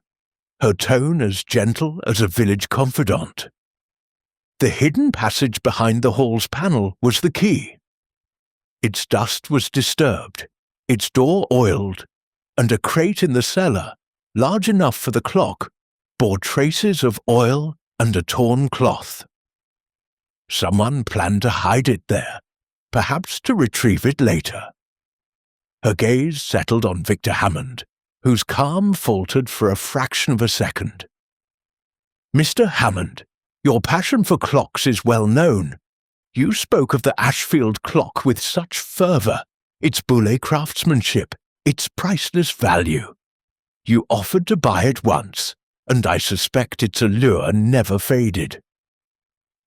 her tone as gentle as a village confidant. The hidden passage behind the hall's panel was the key. Its dust was disturbed, its door oiled, and a crate in the cellar, large enough for the clock, bore traces of oil and a torn cloth. Someone planned to hide it there, perhaps to retrieve it later. Her gaze settled on Victor Hammond, whose calm faltered for a fraction of a second. "Mr. Hammond, your passion for clocks is well known. You spoke of the Ashfield clock with such fervour, its Boulay craftsmanship, its priceless value. You offered to buy it once, and I suspect its allure never faded."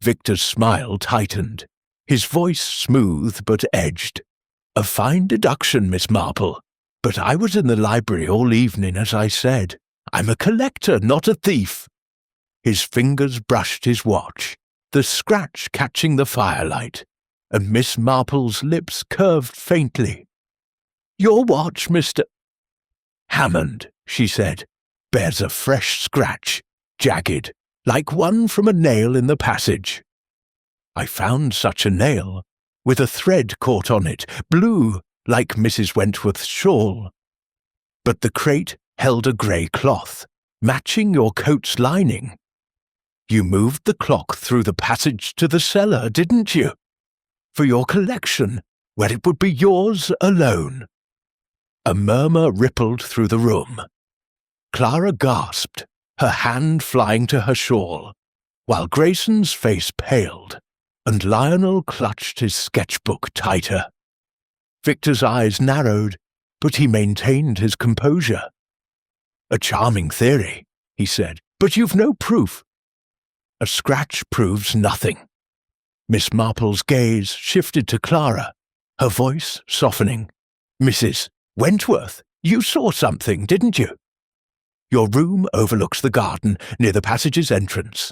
Victor's smile tightened, his voice smooth but edged. "A fine deduction, Miss Marple, but I was in the library all evening, as I said. I'm a collector, not a thief." His fingers brushed his watch, the scratch catching the firelight, and Miss Marple's lips curved faintly. "Your watch, Mr. Hammond," she said, "bears a fresh scratch, jagged, like one from a nail in the passage. I found such a nail, with a thread caught on it, blue, like Mrs. Wentworth's shawl. But the crate held a grey cloth, matching your coat's lining. You moved the clock through the passage to the cellar, didn't you? For your collection, where it would be yours alone." A murmur rippled through the room. Clara gasped, her hand flying to her shawl, while Grayson's face paled, and Lionel clutched his sketchbook tighter. Victor's eyes narrowed, but he maintained his composure. "A charming theory," he said, "but you've no proof." "A scratch proves nothing." Miss Marple's gaze shifted to Clara, her voice softening. "Mrs. Wentworth, you saw something, didn't you? Your room overlooks the garden near the passage's entrance.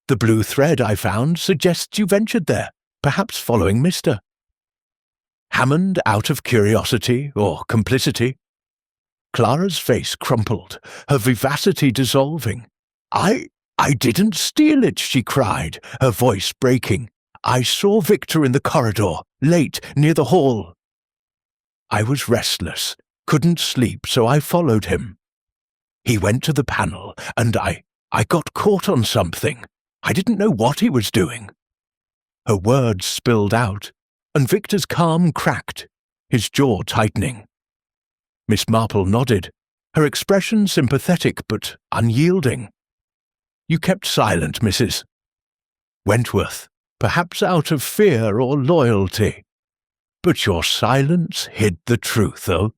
The blue thread I found suggests you ventured there, perhaps following Mr. Hammond out of curiosity or complicity." Clara's face crumpled, her vivacity dissolving. I didn't steal it," she cried, her voice breaking. "I saw Victor in the corridor, late, near the hall. I was restless, couldn't sleep, so I followed him. He went to the panel, and I got caught on something. I didn't know what he was doing." Her words spilled out, and Victor's calm cracked, his jaw tightening. Miss Marple nodded, her expression sympathetic but unyielding. "You kept silent, Mrs. Wentworth, perhaps out of fear or loyalty. But your silence hid the truth, though."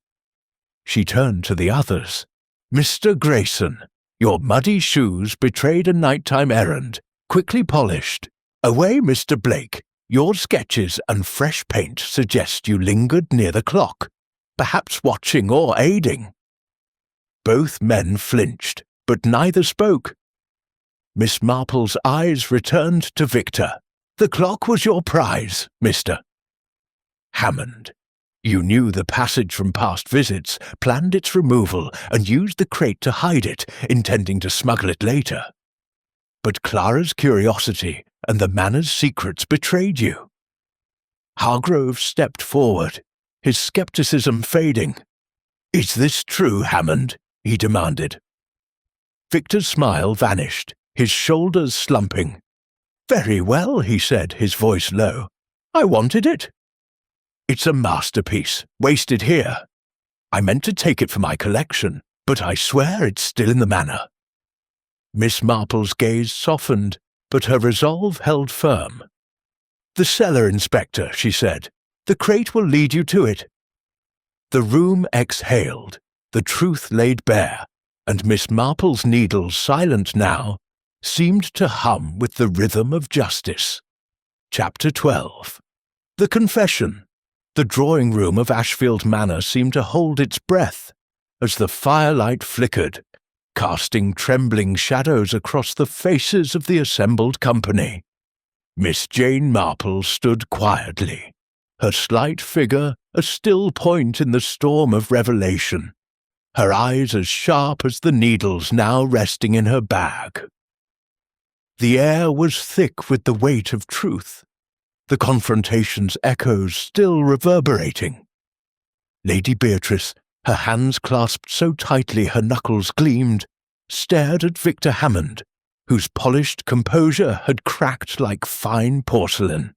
She turned to the others. "Mr. Grayson, your muddy shoes betrayed a nighttime errand, quickly polished. Away, Mr. Blake. Your sketches and fresh paint suggest you lingered near the clock, perhaps watching or aiding. Both men flinched, but neither spoke. Miss Marple's eyes returned to Victor. The clock was your prize, mister. Hammond. You knew the passage from past visits, planned its removal, and used the crate to hide it, intending to smuggle it later. But Clara's curiosity and the Manor's secrets betrayed you. Hargrove stepped forward, his skepticism fading. Is this true, Hammond? He demanded. Victor's smile vanished, his shoulders slumping. Very well, he said, his voice low. I wanted it. It's a masterpiece, wasted here. I meant to take it for my collection, but I swear it's still in the Manor. Miss Marple's gaze softened, but her resolve held firm. The cellar, Inspector, she said. The crate will lead you to it. The room exhaled, the truth laid bare, and Miss Marple's needles, silent now, seemed to hum with the rhythm of justice. Chapter 12. The Confession. The drawing-room of Ashfield Manor seemed to hold its breath as the firelight flickered, casting trembling shadows across the faces of the assembled company. Miss Jane Marple stood quietly, her slight figure a still point in the storm of revelation, her eyes as sharp as the needles now resting in her bag. The air was thick with the weight of truth, the confrontation's echoes still reverberating. Lady Beatrice, her hands clasped so tightly her knuckles gleamed, stared at Victor Hammond, whose polished composure had cracked like fine porcelain.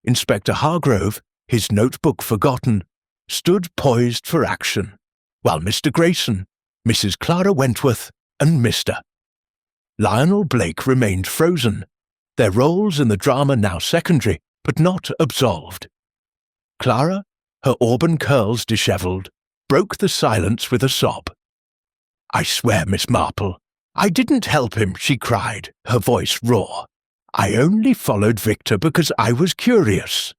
Inspector Hargrove, his notebook forgotten, stood poised for action, while Mr. Grayson, Mrs. Clara Wentworth, and Mr. Lionel Blake remained frozen, their roles in the drama now secondary, but not absolved. Clara, her auburn curls dishevelled, broke the silence with a sob. I swear, Miss Marple, I didn't help him, she cried, her voice raw. I only followed Victor because I was curious.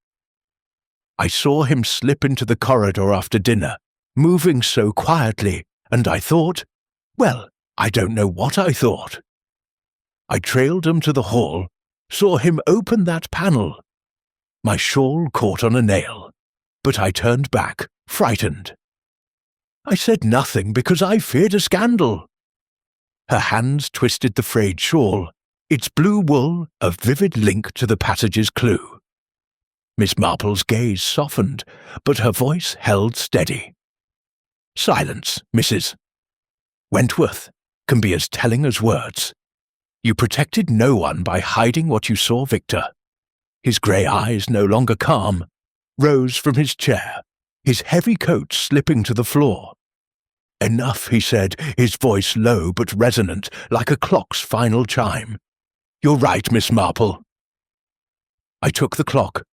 I saw him slip into the corridor after dinner, moving so quietly, and I thought, well, I don't know what I thought. I trailed him to the hall, saw him open that panel. My shawl caught on a nail, but I turned back, frightened. I said nothing because I feared a scandal. Her hands twisted the frayed shawl, its blue wool a vivid link to the passage's clue. Miss Marple's gaze softened, but her voice held steady. Silence, Mrs. Wentworth can be as telling as words. You protected no one by hiding what you saw Victor. His grey eyes, no longer calm, rose from his chair, his heavy coat slipping to the floor. Enough, he said, his voice low but resonant, like a clock's final chime. You're right, Miss Marple. I took the clock.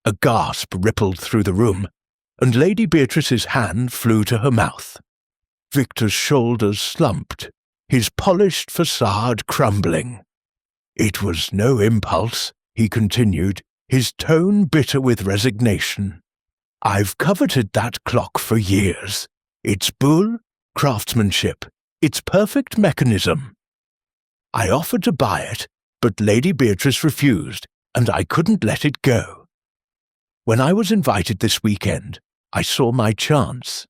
A gasp rippled through the room, and Lady Beatrice's hand flew to her mouth. Victor's shoulders slumped, his polished facade crumbling. It was no impulse, he continued, his tone bitter with resignation. I've coveted that clock for years. Its buhl, craftsmanship, its perfect mechanism. I offered to buy it, but Lady Beatrice refused, and I couldn't let it go. When I was invited this weekend, I saw my chance.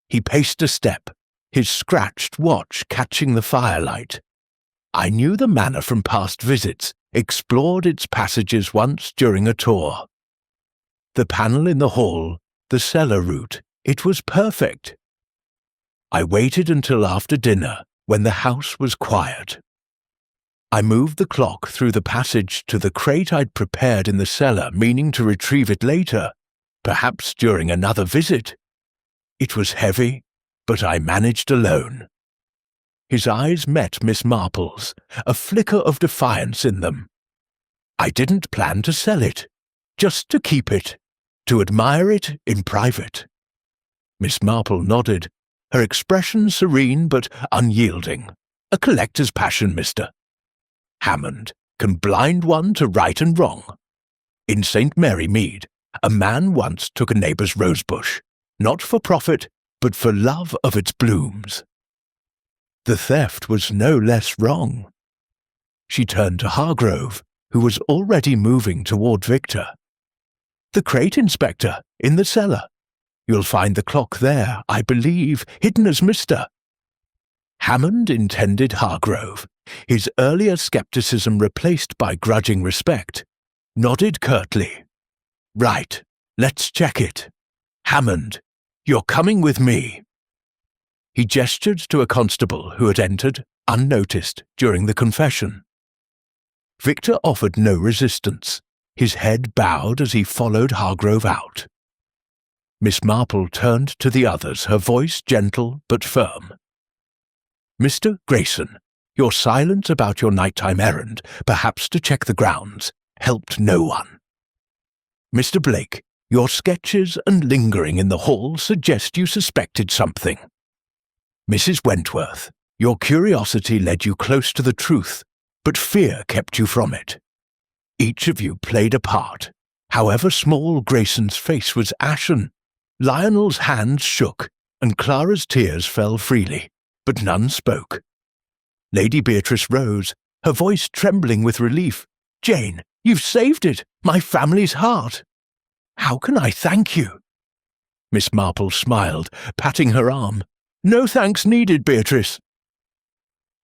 He paced a step, his scratched watch catching the firelight. I knew the Manor from past visits, explored its passages once during a tour. The panel in the hall, the cellar route, it was perfect. I waited until after dinner, when the house was quiet. I moved the clock through the passage to the crate I'd prepared in the cellar, meaning to retrieve it later, perhaps during another visit. It was heavy, but I managed alone. His eyes met Miss Marple's, a flicker of defiance in them. I didn't plan to sell it, just to keep it, to admire it in private. Miss Marple nodded, her expression serene but unyielding. A collector's passion, mister. Hammond, can blind one to right and wrong. In St. Mary Mead, a man once took a neighbour's rosebush, not for profit, but for love of its blooms. The theft was no less wrong. She turned to Hargrove, who was already moving toward Victor. "The crate, Inspector, in the cellar. You'll find the clock there, I believe, hidden as Mr." Hammond intended Hargrove, his earlier scepticism replaced by grudging respect, nodded curtly. "Right, let's check it. Hammond, you're coming with me." He gestured to a constable who had entered, unnoticed, during the confession. Victor offered no resistance, his head bowed as he followed Hargrove out. Miss Marple turned to the others, her voice gentle but firm. "Mr. Grayson, your silence about your nighttime errand, perhaps to check the grounds, helped no one. Mr. Blake, your sketches and lingering in the hall suggest you suspected something. Mrs. Wentworth, your curiosity led you close to the truth, but fear kept you from it. Each of you played a part. However small, Grayson's face was ashen. Lionel's hands shook, and Clara's tears fell freely, but none spoke. Lady Beatrice rose, her voice trembling with relief. "Jane, you've saved it, my family's heart. How can I thank you?" Miss Marple smiled, patting her arm. "No thanks needed, Beatrice.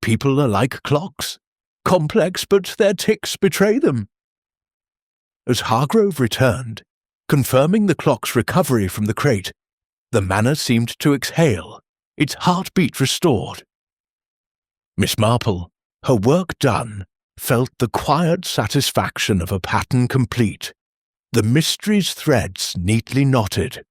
People are like clocks, complex, but their ticks betray them." As Hargrove returned, confirming the clock's recovery from the crate, the manor seemed to exhale, its heartbeat restored. Miss Marple, her work done, felt the quiet satisfaction of a pattern complete, the mystery's threads neatly knotted.